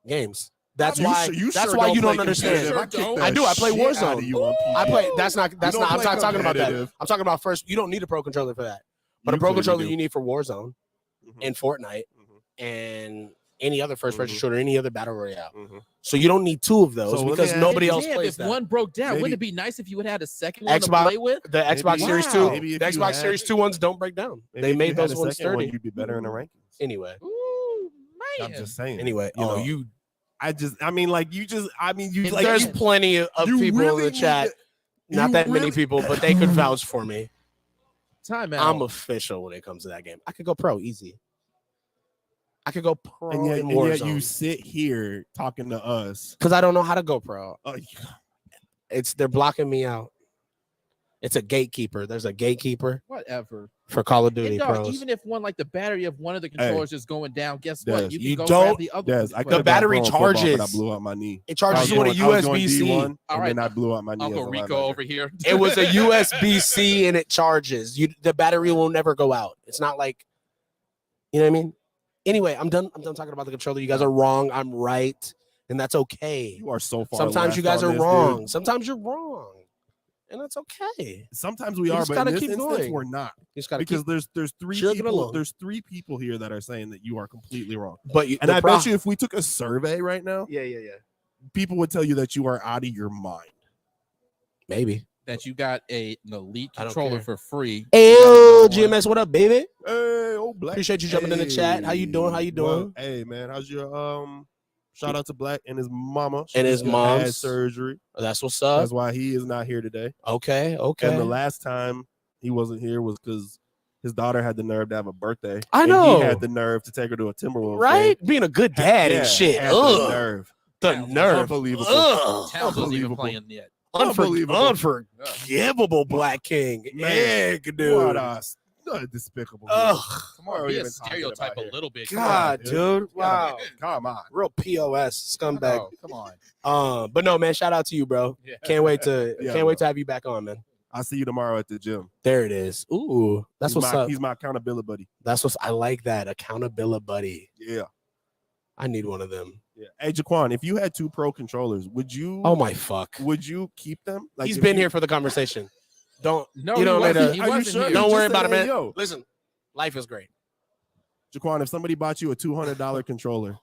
games. That's
You
why.
sure- you
That's
sure
why
don't
you
play
don't understand.
competitive.
Sure
I kick
don't.
the
I do. I play
shit
Warzone.
out of you on
I
PC.
play. That's not. That's
You
not.
don't
I'm
play
not talking about that.
competitive.
I'm talking about first. You don't need a pro controller for that. But
You
a pro
clearly
controller
do.
you need for Warzone
Mhm.
and Fortnite
Mhm.
and any other first-person
Mhm.
shooter, any other battle royale.
Mhm.
So you don't need two of those
So let me
because
ask
nobody
you-
else
Damn,
plays
if
that.
one broke down,
Maybe-
wouldn't it be nice if you would have had a second one to
Xbox-
play with?
The Xbox
Maybe-
Series
Wow.
2,
maybe if
the
you
Xbox
had-
Series 2 ones don't break down.
Maybe
They
if you
made
had
those
a
ones
second one,
sturdy.
you'd be better in the rankings.
Anyway,
Ooh, man.
I'm just saying.
anyway.
You know,
you.
I mean, like you
If
like
There's
you-
plenty of
you
people in
really
the
need
chat.
to-
Not
you
that many
really-
people, but they could vouch for me.
Time out.
I'm official when it comes to that game. I could go pro easy. I could go pro
and yet,
in
and yet you
Warzone
sit here talking to us.
because I don't know how to go pro.
Oh,
They're blocking me out. It's a gatekeeper. There's a gatekeeper
Whatever.
for Call of
And
Duty
dog,
pros.
even if one like the battery of one of the controllers is going down, guess what?
Des,
You
you
can go
don't-
grab the other
Des,
one.
I
as
could've
well.
The battery
gone football, but I
charges.
blew out my knee.
It charges
I
you
was
with a
going- I was going
USB-C.
D1,
All
and
right,
then I blew out my knee.
Uncle
as a
Rico
linebacker.
over here.
It was a USB-C and it charges. The battery will never go out. It's not like, you know what I mean? Anyway, I'm done talking about the controller. You guys are wrong. I'm right, and that's okay.
You are so far.
Sometimes you
left
guys
on
are
this,
wrong.
dude.
Sometimes you're wrong, and that's okay.
Sometimes we
You
are,
just
but
gotta
in this
keep
instance,
going.
we're not.
You just gotta
Because
keep.
there's three
chugging
people.
along.
There's 3 people here that are saying that you are completely wrong.
But
And I bet you, if we took a survey right now,
yeah,
people would tell you that you are out of your mind.
maybe.
That you got an elite
I don't
controller
care.
for free.
Hey,
You
yo,
got one.
GMS, what up, baby?
Hey, oh Black.
Appreciate you jumping in the chat. How you doing? How you doing?
Well, hey man, how's your shout out to Black and his mama.
And his
just had
mom's.
surgery.
That's what's up.
That's why he is not here today.
Okay, okay.
And the last time he wasn't here was because his daughter had the nerve to have a birthday.
I
and
know.
he had the nerve to take her to a Timberwolves
Right?
game.
Being a good dad
Yeah,
and shit.
had the
Ugh.
nerve.
The nerve.
Unbelievable.
Ugh.
Towns wasn't even
Unbelievable.
playing yet.
Unbelievable.
Unforgivable, Black King.
Man,
Egg, dude.
What a despicable.
Ugh.
Come on,
Be a stereotype a little bit. Come
God,
on,
dude. Wow.
Come on.
Real POS scumbag.
Oh, come on.
But no, man. Shout out to you, bro.
Yeah.
Can't wait to
Yeah,
can't wait to have you back on, man.
I'll see you tomorrow at the gym.
There it is. Ooh, that's
He's
what's
my,
up.
He's my accountability buddy.
That's what's I like that accountability buddy.
Yeah.
I need one of them.
Yeah. Hey, Jaquan, if you had 2 pro controllers, would you?
Oh my fuck.
Would you keep them? Like,
He's
if
been
you-
here for the conversation. Don't
No,
you
he
don't need
wasn't.
to-
He
Are you
wasn't
sure?
here.
You
Don't
just
worry
said,
about it,
hey,
man.
yo.
Listen, life is great.
Jaquan, if somebody bought you a $200 controller,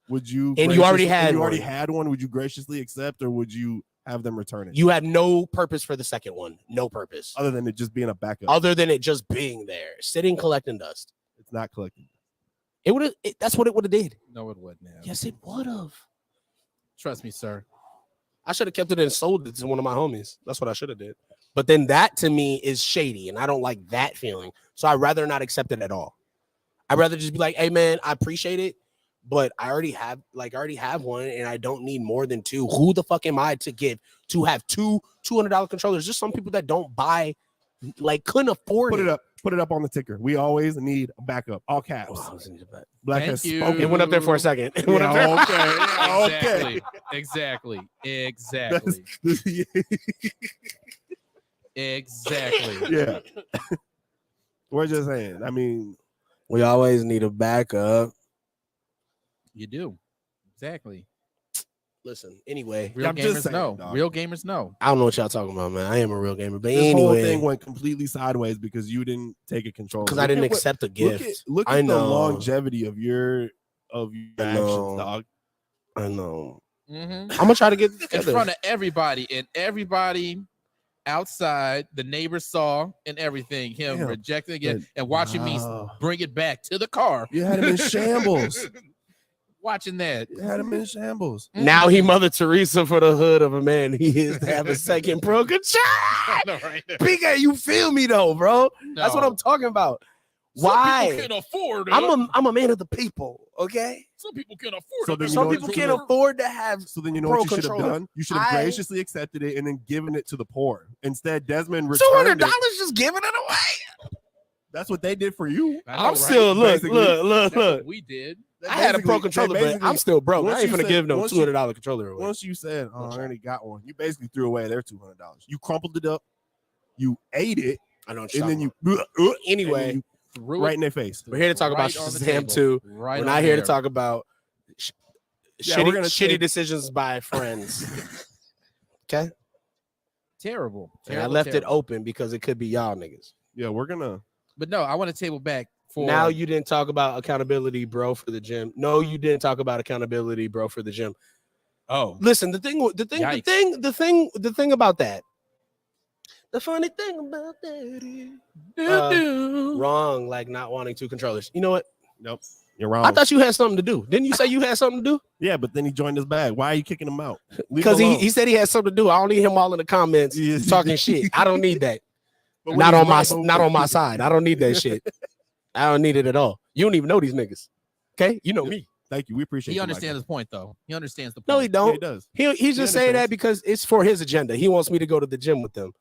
would you?
And you already
graciously-
had
you already
one.
had one. Would you graciously accept, or would you have them return it?
You had no purpose for the second one. No purpose.
Other than it just being a backup.
Other than it just being there, sitting collecting dust.
It's not collecting.
It would have that's what it would have did.
No, it wouldn't have.
Yes, it would have.
Trust me, sir.
I should have kept it and sold it to one of my homies. That's what I should have did. But then that to me is shady, and I don't like that feeling. So I'd rather not accept it at all. I'd rather just be like, hey man, I appreciate it, but I already have one, and I don't need more than 2. Who the fuck am I to have two $200 controllers? Just some people that don't buy, like couldn't afford
Put it up. Put it up on the ticker. We always need a backup. All caps.
Oh, I was gonna do that.
Black
Thank
has
you.
spoken.
It went up there for a second. It went up there.
Yeah, okay.
Exactly.
Okay.
Exactly. Exactly.
Yeah. We're just saying. I mean,
We always need a backup.
You do. Exactly.
Listen, anyway,
Real
I'm just
gamers
saying,
know.
dog.
Real gamers know.
I don't know what y'all talking about, man. I am a real gamer, but
This whole thing
anyway,
went completely sideways because you didn't take a control.
because I didn't accept a gift.
Look
I
at the
know.
longevity of your
I
actions,
know.
dog.
I know.
Mm-hmm.
I'm gonna try to get it
In
together.
front of everybody, and everybody outside, the neighbors saw and everything, him
Damn.
rejecting again
But-
and watching me
Wow.
bring it back to the car.
You had him in shambles.
Watching that.
You had him in shambles.
Now he Mother Teresa for the hood of a man. He is to have a second broken child.
No, right?
PK, you feel me though, bro? That's what
No.
I'm talking about.
Some
Why?
people can afford it.
I'm a man of the people, okay?
Some people can afford
So
it.
then you
Some
know
people
what
can't
you-
afford to have.
So then you know
Pro
what you should have
controller.
done? You should have graciously accepted it and then given it to the poor. Instead, Desmond
$200
returned it.
just giving it away.
That's what they did for you.
I know,
I'm
right?
still look.
That's what we did.
I had a pro controller, but I'm still broke. I
once
ain't
you
gonna
said-
give no
once you-
$200 controller away.
Once you said, "Oh, I already got one," you basically threw away their $200. You crumpled it up, you ate it,
I know. What
and
you're
then
talking
you
about. Anyway,
and you
Threw
right
it
in their face.
we're here to talk about
right on the
Shazam
table.
2.
Right
We're
on
not here to
there.
talk about
Yeah, we're gonna
shitty
take-
decisions by friends. Okay,
Terrible.
and I
Terrible,
left it
terrible.
open because it could be y'all niggas.
Yeah, we're gonna.
But no, I want to table back for
Now you didn't talk about accountability, bro, for the gym. No, you didn't talk about accountability, bro, for the gym.
Oh,
Listen, the thing about that. The funny thing about that is wrong, like not wanting two controllers. You know what?
Nope, you're wrong.
I thought you had something to do. Didn't you say you had something to do?
Yeah, but then he joined his bag. Why are you kicking him out? Leave him
Because
alone.
he said he had something to do. I don't need him all in the comments
Yeah.
talking shit. I don't need that.
But when
Not
he's
on my
right, but-
not on my side. I don't need that shit. I don't need it at all. You don't even know these niggas. Okay, you know me.
Thank you. We appreciate.
he
you,
understands
Michael.
the point, though. He understands the point.
No, he
Yeah,
don't.
he does.
He's just saying that
understands.
because it's for his agenda. He wants me to go to the gym with them,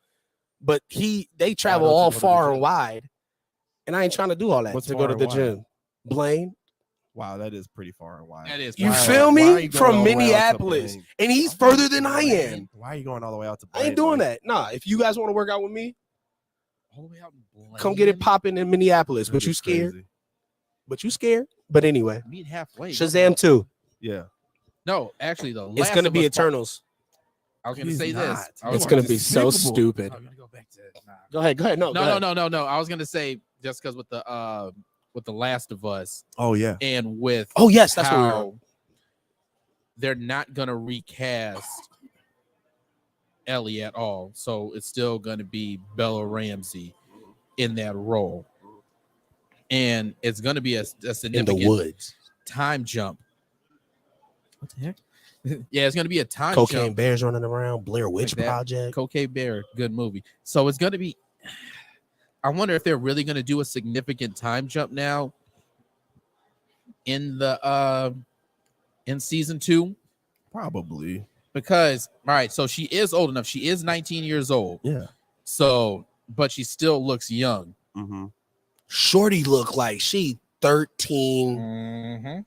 but they travel
don't you
all
go to the
far
gym?
and wide, and I ain't trying to do all that
What's
to go
far
to
and
the
wide?
gym. Blaine,
Wow, that is pretty far and wide.
That is.
you
Why-
feel
why are
me?
you going
From
all the way out to
Minneapolis,
Blaine?
and he's further than I am.
Why are you going all the way out to?
I ain't doing that. Nah, if you guys want to work out with me,
all the way out in Blaine.
come get it popping in Minneapolis. But you scared? But you scared? But anyway,
Meet halfway.
Shazam 2.
Yeah.
No, actually, the
It's gonna be Eternals.
I was gonna
He's
say
not.
this. I was
It's
gonna
gonna be so
despicable.
stupid.
I'm gonna go back to nah.
Go ahead. No. go ahead.
No. I was gonna say just because with the Last of Us
Oh yeah.
and with
Oh yes, that's what we're on.
how they're not gonna recast Ellie at all, so it's still gonna be Bella Ramsey in that role, and it's gonna be a
In the
significant
woods.
time jump. What the heck? Yeah, it's gonna be a time
Cocaine
jump.
bears running around. Blair Witch
Like that.
Project.
Cocaine Bear, good movie. So it's gonna be. I wonder if they're really gonna do a significant time jump now in the in season 2,
Probably.
because all right, so she is old enough. She is 19 years old.
Yeah.
So, but she still looks young.
Mm-hmm.
Shorty look like she 13,
Mm-hmm.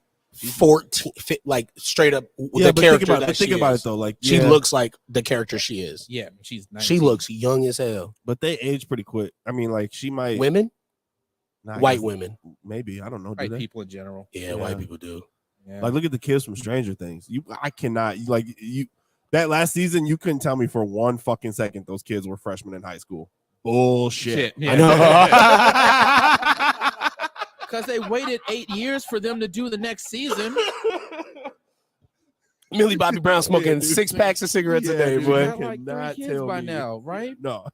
14, like straight up
Yeah,
the
but
character
think about it.
that
But
she
think about
is.
it though. Like
She
yeah,
looks like the character she is.
Yeah, she's 19.
She looks young as hell.
but they age pretty quick. I mean, like she might.
Women,
Nah, I
white
guess-
women.
Maybe I don't know. Do
white
they?
people in general.
Yeah,
Yeah.
white people do.
Yeah.
Like look at the kids from Stranger Things. I cannot like you. That last season, you couldn't tell me for one fucking second those kids were freshmen in high school. Bullshit.
Yeah.
I know.
Because they waited 8 years for them to do the next season.
Millie Bobby Brown smoking
Yeah, dude.
6 packs of cigarettes
Yeah,
a day,
dude.
boy.
Got like
cannot
3 kids
tell
by
me.
now, right?
No.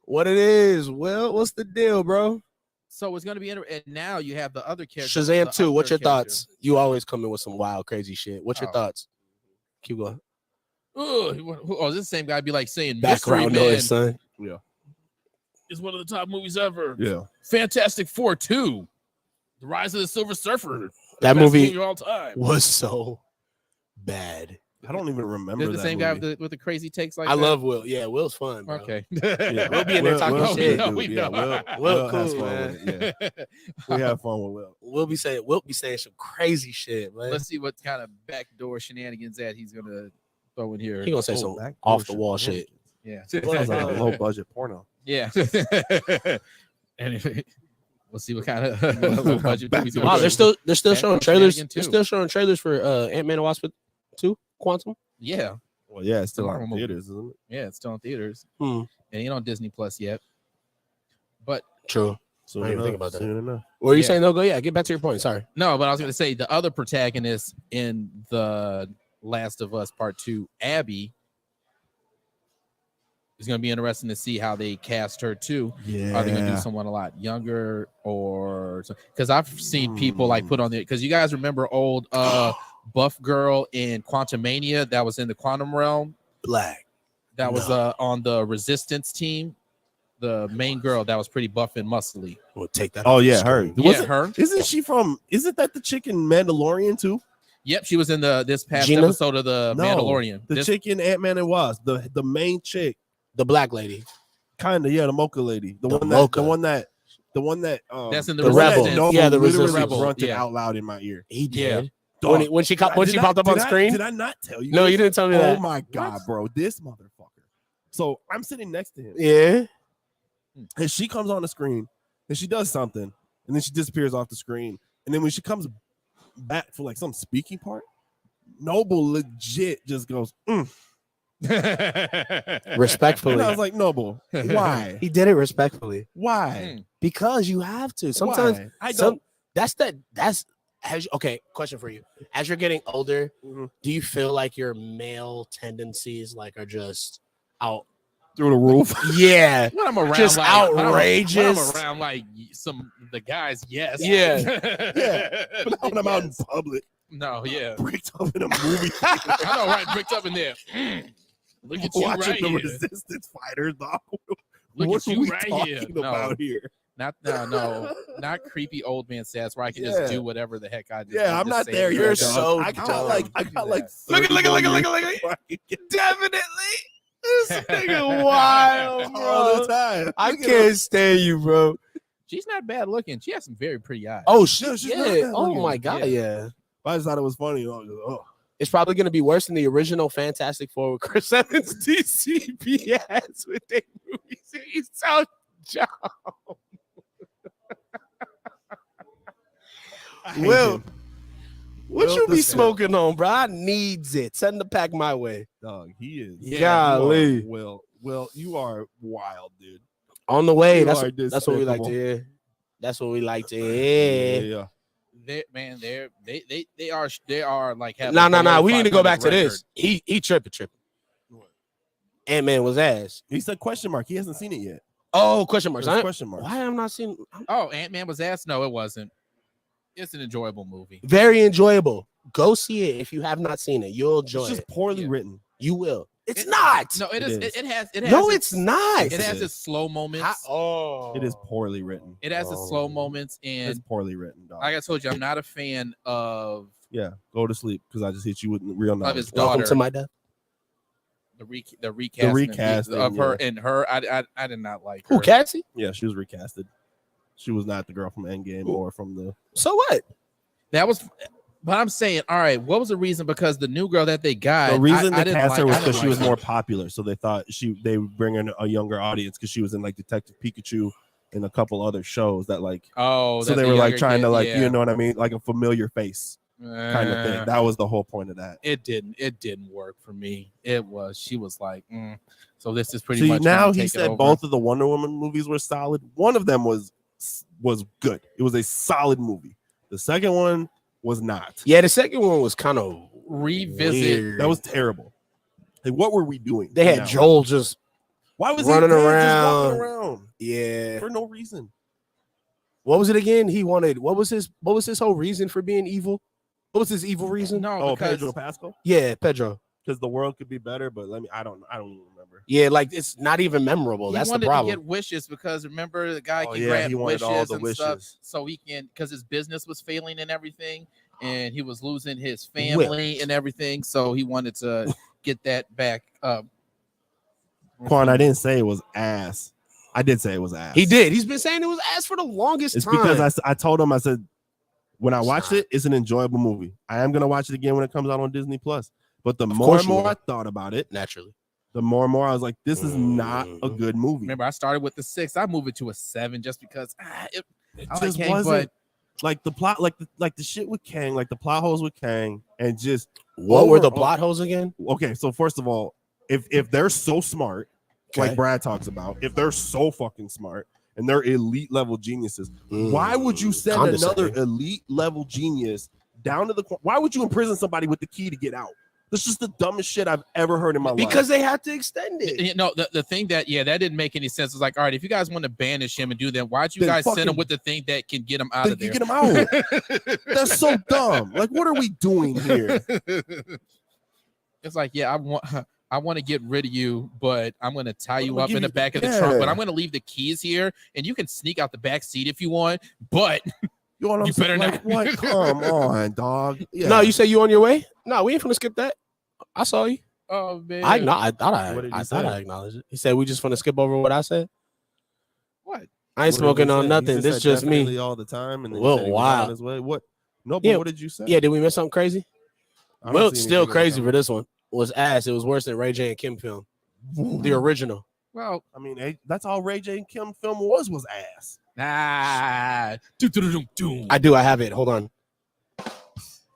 What it is? Well, what's the deal, bro?
So it's going to be interesting. And now you have the other characters.
Shazam
the
2. What's your
other character.
thoughts? You always come in with some wild, crazy shit. What's your
Oh.
thoughts? Keep going.
Oh, this same guy be like saying
Background
Mystery Man
noise, son.
is one of the top movies ever.
Yeah.
Fantastic Four 2. The Rise of the Silver Surfer.
That
Best
movie
of all time.
was so bad.
I don't even remember
Is the
that
same guy
movie.
with the crazy takes like
I
that?
love Will. Yeah, Will's fun, bro.
Okay.
Yeah.
We'll be in there talking
Will's
shit.
a good
We
dude.
know.
Yeah,
Will
has
cool,
fun
man.
with it. Yeah. We have fun with Will.
We'll be saying some crazy shit, man.
Let's see what kind of backdoor shenanigans that he's going to throw in here.
He gonna say
Oh,
some
backdoor
off the wall shit.
Yeah.
Sounds like a low budget porno.
Yeah. Anyway, we'll see what kind of low budget movies.
Wow,
Wow, they're still showing
Backdoor
trailers.
shenanigan
They're
too.
still showing trailers for Ant-Man and Wasp 2. Quantum?
Yeah,
Well, yeah, it's still
The
on
Marvel movie.
theaters, isn't it?
yeah, it's still in theaters.
Hmm.
It ain't on Disney Plus yet. But
True.
Soon
I didn't even think
enough,
about that.
soon enough.
What are you
Yeah.
saying, though? Go, yeah, get back to your point. Sorry.
no, but I was going to say the other protagonist in the Last of Us Part 2, Abby, is going to be interesting to see how they cast her too.
Yeah.
Are they going to do someone a lot younger or because I've seen people like put on there because you guys remember old buff girl in Quantumania that was in the quantum realm
Black.
that was on the resistance team, the main girl that was pretty buff and muscly.
We'll take that.
Oh
off the
yeah, her.
screen.
Yeah, her.
Isn't she from? Isn't that the chick in Mandalorian too?
Yep, she was in this past
Gina?
episode of the
No,
Mandalorian.
The
This-
chick in Ant-Man and Wasp, the main chick,
The black lady.
kind of, yeah, the mocha lady, the
The
one
mocha.
that
That's in the
The
Resistance.
Rebel.
No,
Yeah, the
literally
Resistance.
grunted
Yeah.
out loud in my ear.
He
Yeah.
did.
Dog,
When she popped up on
did
screen?
Did I not tell you?
No,
this?
you didn't tell me
Oh
that.
my god, bro, this motherfucker. So I'm sitting next to him,
Yeah.
and she comes on the screen, and she does something, and then she disappears off the screen, and then when she comes back for like some speaking part, Noble legit just goes,
Respectfully.
and I was like, Noble, why?
He did it respectfully.
Why?
Because you have to. Sometimes
Why? I don't.
okay, question for you. As you're getting older,
Mhm.
do you feel like your male tendencies like are just out?
Through the roof.
Yeah.
When I'm around,
Just
like,
outrageous.
When I'm around like the guys, yes.
Yeah.
Yeah. But when I'm out in public,
No, yeah.
bricked up in a movie
I know, right? Bricked up in there. Look at you
watching
right
the
here.
resistance fighters, dog.
Look
What
at
are
you
we
right
talking
here.
about here?
Not creepy old man sass where I can
Yeah.
just do whatever the heck I just
Yeah,
want
I'm
to
not
say
there
to
yet.
You're
you.
dog.
so
I
dumb.
got like
Look at
30 more years
it.
before I can get
Definitely. This nigga wild,
all the
bro.
time.
I
Look at
can't stand you, bro.
She's not bad looking. She has some very pretty eyes.
Oh
No,
shit.
she's not
Yeah.
that
Oh
looking.
my god.
Yeah.
Yeah.
I just thought it was funny. I was like, oh.
It's probably going to be worse than the original Fantastic Four with Chris Evans DCPS with their movies. He's so dumb.
I hate
Will,
him.
what
Will
you be
the-
smoking on, bro? I needs it. Send the pack my way.
Dog, he is.
Yeah.
you are-
Golly.
Will, you are wild, dude.
On the way.
You
That's
are
what we like to
despicable.
hear. That's what we like to hear.
Yeah.
They are like having
Nah. We need to go
500
back to
record.
this. He tripping. Ant-Man was ass.
He said question mark. He hasn't seen it yet.
Oh, question marks.
There's question marks.
Why am I seeing?
Oh, Ant-Man was ass? No, it wasn't. It's an enjoyable movie.
Very enjoyable. Go see it if you have not seen it. You'll enjoy
It's just
it.
poorly
Yeah.
written.
You will. It's
It-
not.
No, it
It
is.
is.
It has.
No, it's not.
It has
is.
its slow moments.
Oh,
It is poorly written.
It has its slow moments,
It's
and
poorly written, dog.
like I told you, I'm not a fan of
Yeah, go to sleep because I just hit you with real knowledge.
his
Welcome
daughter.
to my death.
the recasting,
recasting,
of her
yeah.
and her. I did not like
Who,
her.
Cassie?
Yeah, she was recasted. She was not the girl from Endgame or from the.
So what?
That was. But I'm saying, all right, what was the reason? Because the new girl that they got,
The reason
I
they
didn't
cast her
like-
was
I didn't
because she was
like
more
her.
popular, so they thought they would bring in a younger audience because she was in like Detective Pikachu and a couple other shows that like.
Oh,
So
that
they
the
were like
younger
trying to
kid-
like
yeah.
you know what I mean, like a familiar face kind of thing. That was the whole point of that.
It didn't work for me. She was like, so this is pretty
See,
much
now
gonna
he
take it
said
over.
both of the Wonder Woman movies were solid. One of them was good. It was a solid movie. The second one was not.
Yeah, the second one was kind of
revisit.
weird.
That was terrible. Like, what were we doing?
They had
now?
Joel just
Why was
running
he just
around.
walking around
yeah.
for no reason?
What was it again? He wanted. What was his whole reason for being evil? What was his evil reason?
No,
Oh,
because
Pedro Pascal.
Yeah, Pedro.
Because the world could be better, but I don't even remember.
Yeah, like it's not even memorable.
he
That's the
wanted to
problem.
get wishes because remember the guy
Oh,
can
yeah,
grab
he wanted
wishes
all the
and stuff,
wishes.
so he can because his business was failing and everything, and he was losing his family and everything, so he wanted to get that back up.
Quan, I didn't say it was ass. I did say it was ass.
He did. He's been saying it was ass for the longest
It's
time.
because I told him, I said, when I
It's
watched
not.
it, it's an enjoyable movie. I am gonna watch it again when it comes out on Disney Plus. But the
Of
more
course
and
you
more
will.
I thought about it,
naturally.
the more and more I was like, this is not a
Mhm.
good movie.
Remember, I started with the 6. I moved it to a 7 just because
It
I like
just
Hank,
wasn't. like the plot, like the shit with Kang, like the plot holes with Kang, and just
What were the plot holes again?
Okay, so first of all, if they're so smart,
Okay.
like Brad talks about, if they're so fucking smart and they're elite level geniuses, why would you send another elite level genius down to the? Why would you imprison somebody with the key to get out? This is just the dumbest shit I've ever heard in my life.
Because they had to extend it.
You know, the thing that that didn't make any sense. It's like, all right, if you guys want to banish him and do that, why'd you guys send him with the thing that can get him out of there?
Get him out. That's so dumb. Like, what are we doing here?
It's like, yeah, I want to get rid of you, but I'm going to tie you up in the back of the trunk, but I'm going to leave the keys here, and you can sneak out the back seat if you want, but you better not.
What? Come on, dog. Yeah.
No, you say you on your way? No, we ain't finna skip that. I saw you.
Oh man,
I thought I
say?
acknowledged it. He said we just finna skip over what I said.
What?
I ain't smoking on nothing. This is just me.
All the time. And then
wow.
His way. What? No, but what did you say?
Yeah, did we miss something crazy? Well, it's still crazy for this one. Was ass. It was worse than Ray J and Kim film. The original.
Well,
I mean, that's all Ray J and Kim film was ass.
I
have it. Hold on.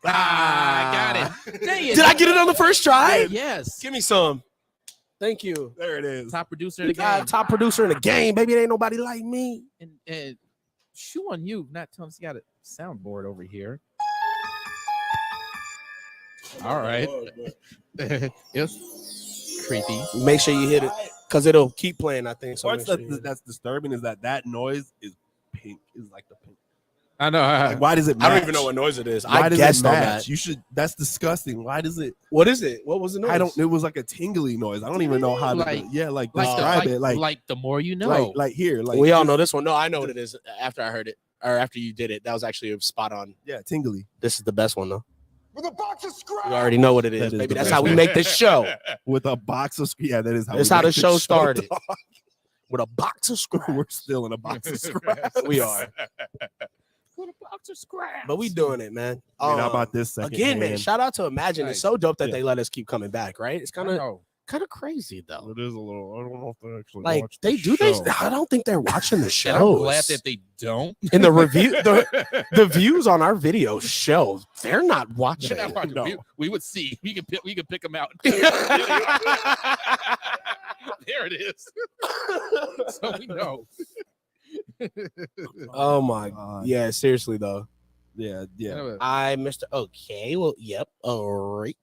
I got it. Dang it.
Did I get it on the first try?
Yes.
Give me some. Thank you.
There it is.
Top producer in the game.
Top producer in the game. Baby, it ain't nobody like me.
And shoe on you, not telling us you got a soundboard over here. All right. It's creepy.
Make sure you hit it because it'll keep playing, I think. So
that's disturbing is that noise is pink. Is like the pink.
I know.
Like, why does it match?
I don't even know what noise it is.
Why
I
does
guessed
it match?
on that.
You should. That's disgusting. Why does it?
What is it? What was the noise?
It was like a tingly noise. I don't even know how to. Describe it.
Like the more you know.
Like here. Like
we all know this one. No, I know what it is. After I heard it or after you did it, that was actually a spot on.
Yeah, tingly.
This is the best one though.
With a box of scraps.
We already know what it is, baby. That's how we make this show.
With a box of that is how.
That's how the show started. With a box of scraps.
We're still in a box of scraps.
We are.
With a box of scraps.
But we doing it, man.
How about this second
again, man? Shout out to Imagine.
Right.
It's so dope that they let us keep coming back, right? It's kind of crazy though.
It is a little. I don't know if they actually
like
watch
they
the
do
show.
this. I don't think they're watching the show.
I'm glad that they don't.
In the review, the views on our video show they're not watching.
They're not watching.
No.
We would see. We could pick them out. There it is. So we know.
Oh my god. Yeah, seriously though.
Yeah.
I missed it. Okay. Well, yep. All right.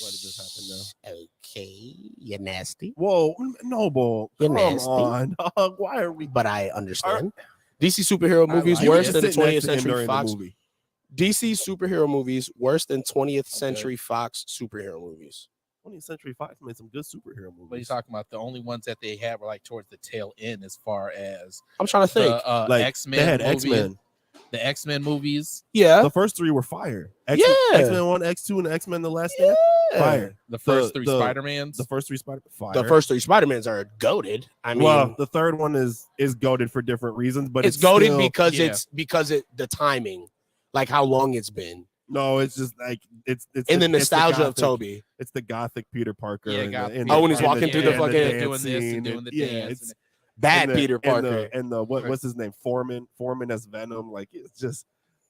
What did this happen now?
Okay. You're nasty.
Whoa, no, ball.
You're
Come
nasty.
on, dog. Why are we?
But I understand. DC superhero movies worse than 20th Century Fox. DC superhero movies worse than 20th Century Fox superhero movies.
20th Century Fox made some good superhero movies.
What are you talking about? The only ones that they had were like towards the tail end, as far as
I'm trying to think.
Like X-Men.
They had X-Men.
The X-Men movies.
Yeah.
The first three were fire.
Yeah.
X-Men 1, X2, and X-Men The Last Stand. Fire.
The first three Spider-Mans.
The first three Fire.
The first three Spider-Mans are goated. I mean,
well, the third one is goated for different reasons, but
it's goated
still,
because the timing, like how long it's been.
No, it's just like it's
in the nostalgia of Toby.
It's the gothic Peter Parker.
Yeah,
when he's walking through the fucking
doing this and doing the dance.
It's
bad Peter Parker
and the what's his name? Foreman as Venom. Like it's just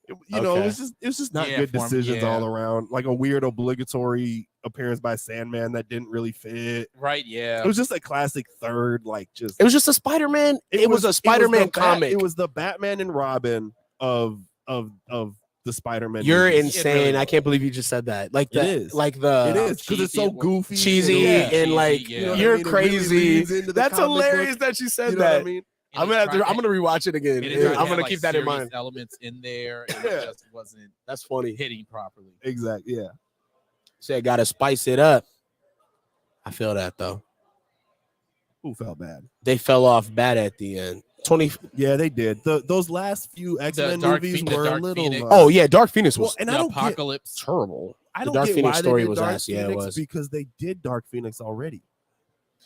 it's just not good decisions all around. Like a weird obligatory appearance by Sandman that didn't really fit.
Right, yeah.
It was just a classic third, like
it was just a Spider-Man. It was a Spider-Man comic.
It was the Batman and Robin of the Spider-Man.
You're
movies.
insane. Really, I can't believe you just said that. Like that.
It is.
Like the.
It is because it's so goofy,
cheesy, and like you're crazy.
Really
that's hilarious that you said that.
I mean?
I'm gonna rewatch it again. I'm gonna keep that in mind.
Elements in there, and it just wasn't.
That's funny.
Hitting properly.
Exactly. Yeah.
Said gotta spice it up. I feel that though.
Who felt bad?
They fell off bad at the end. 20.
Yeah, they did. Those last few X-Men movies were a little.
Oh yeah, Dark Phoenix was.
And I don't
Apocalypse
terrible.
I don't
the Dark
get
Phoenix
why
story
they did
was
Dark
ass.
Phoenix,
Yeah, it was
because they did Dark Phoenix already.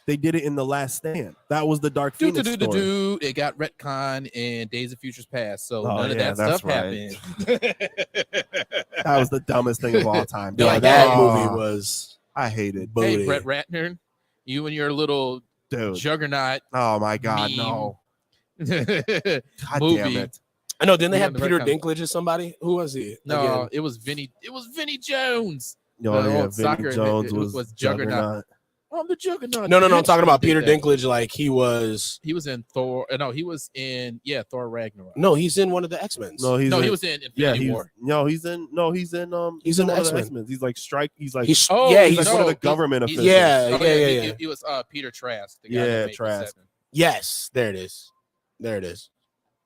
They did it in The Last Stand. That was the Dark Phoenix story.
It got retcon in Days of Futures Past, so none of that stuff happened.
That was the dumbest thing of all time.
Yeah, that movie was.
I hated.
Hey, Brett Ratner, you and your little
dude
juggernaut.
Oh my god,
meme.
no! God
movie.
damn it!
I know. Didn't they
Yeah,
have
the
Peter
retcon.
Dinklage as somebody? Who was he?
No,
Again?
it was Vinny. It was Vinny Jones.
Oh
The
yeah,
old
Vinny
soccer-
Jones
it
was
was
Juggernaut.
I'm the Juggernaut.
No. I'm talking about
Did
Peter
that.
Dinklage. Like he was.
He was in Thor. No, he was in Thor Ragnarok.
No, he's in one of the X-Men.
No, he
was in Infinity War.
He's in
He's in
one
the
of the
X-Men.
X-Men. He's like
He's
he's
Oh,
like
no,
one of the
he-
government
he-
officials.
Yeah,
Oh,
yeah.
He was Peter Trask. The guy
Yeah,
that made the
Trask.
Seven.
Yes, there it is.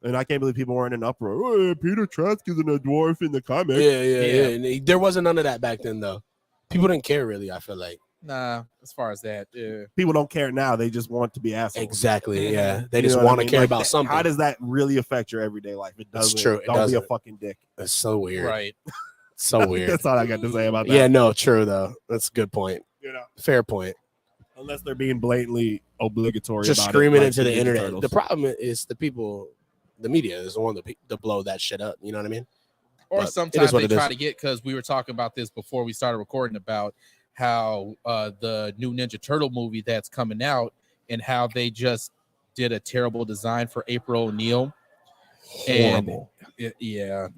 And I can't believe people weren't in an uproar. Oh, yeah, Peter Trask isn't a dwarf in the comic.
Yeah.
Yeah.
And there wasn't none of that back then, though. People didn't care really. I feel like
Nah, as far as that,
People don't care now. They just want to be assholes.
exactly. Yeah, they
You
just
know what I
want to
mean?
care
Like,
about something.
How does that really affect your everyday life? It
That's
doesn't.
true. It
Don't be a
doesn't.
fucking dick.
That's so weird.
right.
So weird.
That's all I got to say about that.
Yeah, no, true though. That's a good point.
You know,
Fair point.
unless they're being blatantly obligatory,
Just
about
screaming
it, like
into the
Ninja
internet.
Turtles.
The problem is the people, the media is the one to blow that shit up. You know what I mean?
Or
But it
sometimes
is what
they
it is.
try to get, because we were talking about this before we started recording, about how the new Ninja Turtle movie that's coming out, and how they just did a terrible design for April O'Neil.
Horrible.
And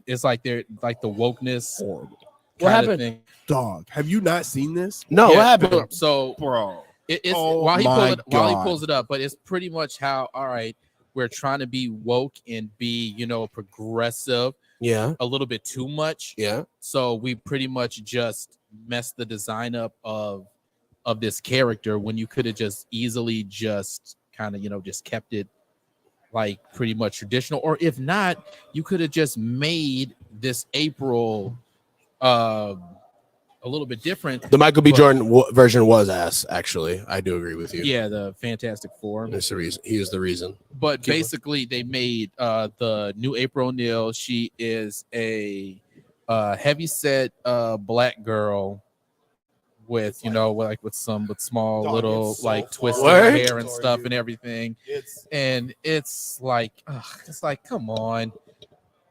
it's like they're like the wokeness.
Horrible.
What
kinda
happened?
thing.
Dog, have you not seen this,
No,
Yeah,
what happened?
So
bro?
it's
Oh
while he
my God.
pulls it up, but it's pretty much how, all right, we're trying to be woke and be, progressive
Yeah,
a little bit too much.
yeah.
So we pretty much just messed the design up of this character, when you could have just easily just kind of, just kept it like pretty much traditional. Or if not, you could have just made this April a little bit different.
The Michael B.
But-
Jordan version was ass. Actually, I do agree with you.
Yeah, the Fantastic Four.
That's the reason. He is the reason.
But
Keep
basically, they made the new April O'Neil. She is a heavy-set black girl with, with small
Dog,
little
it's so
like
far
twisted
Word?
hair and stuff and everything. And it's like, come on,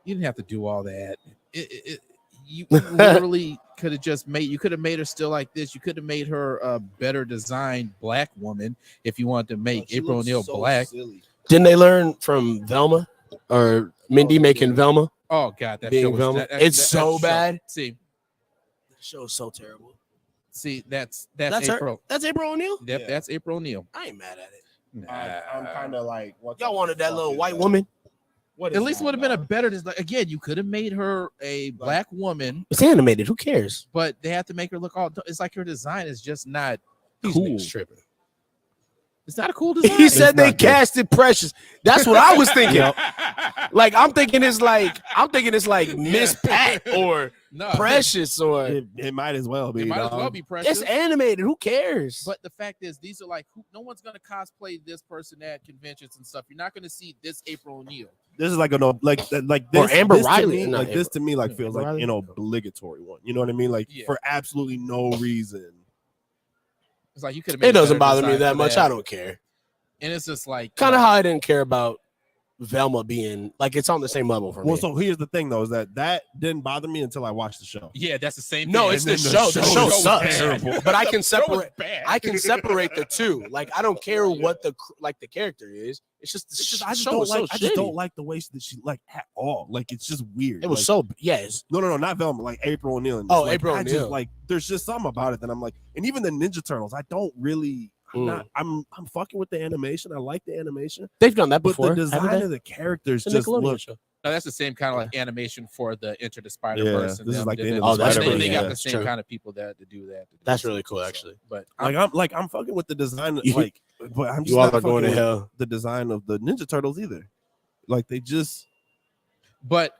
you didn't have to do all that. You literally could have just made. You could have made her still like this. You could have made her a better designed black woman if you wanted to make April O'Neil black.
Silly.
Didn't they learn from Velma or Mindy making Velma?
Oh God, that
Being
show was
Velma? It's so bad.
See,
The show is so terrible.
that's
That's her?
April.
That's April O'Neil.
Yep,
Yeah.
that's April O'Neil.
I ain't mad at it.
I'm kind of like, what
Y'all
the
wanted that
fuck
little
is
white
that?
woman.
What
At
is
least
that,
would have been a
dog?
better design. Again, you could have made her a black woman,
It's animated. Who cares?
but they have to make her look all. It's like her design is just not
These
cool.
niggas tripping.
It's not a cool design.
He said they
not good.
casted Precious. That's what I was thinking. Like I'm thinking it's like Miss Pat or
no,
Precious or
It might as well be.
It might as
dog.
well be Precious.
it's animated. Who cares?
But the fact is, these are like, no one's gonna cosplay this person at conventions and stuff. You're not gonna see this April O'Neil.
This is like an like this.
Or Amber
this to
Riley.
me,
Not
like this
Amber.
to me, like
Yeah,
feels
Amber
like
Riley.
an obligatory one. You know what I mean? Like
Yeah.
for absolutely no reason.
It's like you could have.
It doesn't bother me that much. I don't care.
And it's just like
Kind of how I didn't care about Velma being like it's on the same level for me.
Well, so here's the thing though, is that didn't bother me until I watched the show.
Yeah, that's the same.
No,
thing.
it's
And
the
then
show. The show
was
sucks.
terrible.
But I can
The show was
separate.
bad.
I can separate the two. Like I don't care what the character is. It's just the
I just
show
don't
was so
like. I just
shitty.
don't like the way that she like at all. Like it's just weird.
It was
Like,
so yes.
no, not Velma. Like April O'Neil.
Oh,
Like,
April
I just
O'Neil.
like. There's just something about it that I'm like, and even the Ninja Turtles. I don't really. I'm fucking with the animation. I like the animation,
They've done that
but
before.
the design of the characters
It's a
just
Nickelodeon
look.
show.
No, that's the same kind of like animation for the Into the
Yeah,
Spider-Verse. and
this is
them
like the
did
Into
it.
the
Oh, that's
Spider-Verse,
they got
yeah,
the same
true.
kind of people that to do that.
That's really cool, actually.
But
Like I'm fucking with the design.
You-
Like, but I'm just
You all
not
are going
fucking
to
with
hell.
the design of the Ninja Turtles either. Like they just.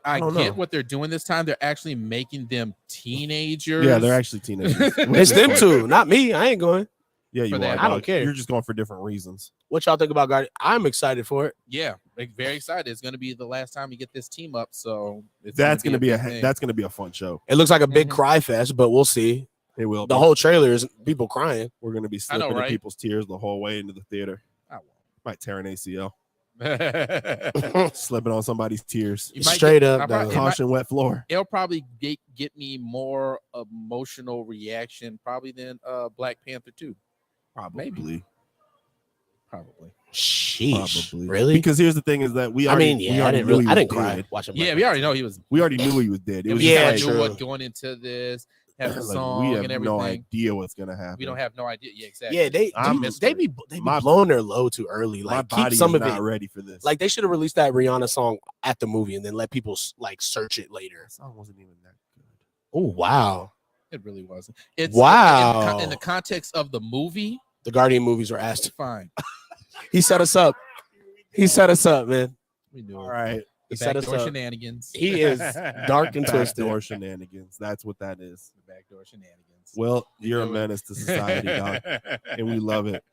I
don't
get
know.
what they're doing this time. They're actually making them teenagers.
Yeah, they're actually teenagers.
It's them two, not me. I ain't going.
Yeah, you
for
are.
that.
dog.
I don't care.
You're just going for different reasons.
What y'all think about Guardian? I'm excited for it.
Yeah, like very excited. It's going to be the last time you get this team up, so
That's gonna be
big thing.
that's gonna be a fun show.
It looks like a big
Mhm.
cry fest, but we'll see.
It will.
The
be.
whole trailer is people crying.
We're gonna be
I know,
slipping in
right?
people's tears the whole way into the theater.
I won't.
Might tear an ACL.
You
Slipping on somebody's tears.
might
Straight
get-
up,
I prob-
though.
it might-
Caution, wet floor.
It'll probably get me more emotional reaction probably than Black Panther 2.
Probably.
Probably.
Sheesh.
Probably.
Really?
Because here's the thing: is that we already,
I didn't cry
dead.
watching.
Yeah, we already know he was.
We already knew he was dead. It was
we
just
kinda
like,
true.
knew what going into this, have the
like,
song
we have
and everything.
no idea what's gonna happen.
We don't have no idea. Yeah, exactly.
Yeah, they be blowing their load too early.
My
Like keep
body
some
is
of
not
it.
ready for this.
Like they should have released that Rihanna song at the movie and then let people like search it later.
that song wasn't even that good.
Oh wow,
It really wasn't. It's
Wow.
in the context of the movie.
the Guardian movies were
It's
asked.
fine.
He set us up. He set us up, man.
We knew
All
it.
right,
He
The
set us
backdoor
up.
shenanigans.
He is dark and twisted.
backdoor shenanigans. That's what that is.
The backdoor shenanigans.
Well, you're a
knew it.
menace to society, dog, and we love it.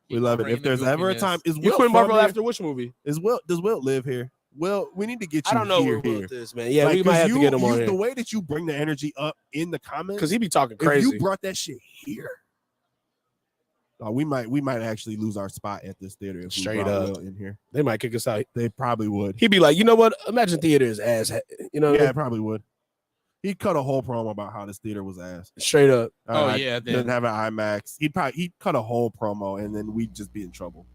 We love it.
Bring
If
the
there's ever a
goofiness.
time, is
You
Will
quit
from
Marvel
here?
after which movie?
Does Will live here? Will, we need to get you
I don't know
here.
where Will
here.
is, man. Yeah,
Like,
we might
'cause
have to get him on
The
here
way that you bring the energy up in the comments,
because he be talking
if
crazy.
you brought that shit here, we might actually lose our spot at this theater if
Straight
we brought
up.
Will in here.
They might kick us out.
They probably would.
He'd be like, you know what? Imagine theater is ass. You know, what I
Yeah,
mean?
probably would. He cut a whole promo about how this theater was ass.
Straight up.
Oh, yeah, then-
didn't have an IMAX. He'd cut a whole promo and then we'd just be in trouble.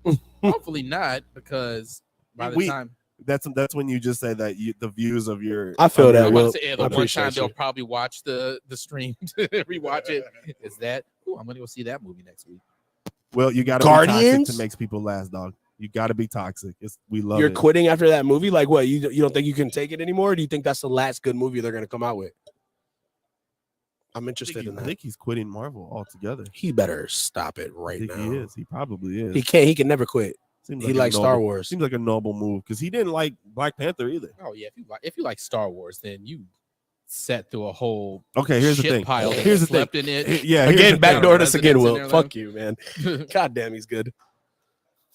Hopefully not, because by the time
That's when you just say that the views of your.
I feel
of
that,
your-
I'm
Will.
about to say, the
I
one
appreciate
time they'll
you.
probably watch the stream, rewatch it. Is that? Ooh, I'm gonna go see that movie next week.
Well, you got to be toxic
Guardians?
to make people last, dog. You got to be toxic. We love
You're
it.
quitting after that movie? Like what? You don't think you can take it anymore? Or do you think that's the last good movie they're gonna come out with? I'm interested in
I
that.
think he's quitting Marvel altogether.
He better stop it
I
right
think
now.
he is. He probably is.
He can't. He can never quit.
Seems
He
like a
likes Star
noble-
Wars.
Seems like a noble move because he didn't like Black Panther either.
Oh yeah, if you like Star Wars, then you sat through a whole
Okay, here's the
shit
thing.
pile.
Here's the thing.
Slept in it.
Yeah, here's
Again,
the
backdoor
thing.
us again,
Residents in
Will.
there,
Fuck you, man. God damn, he's good.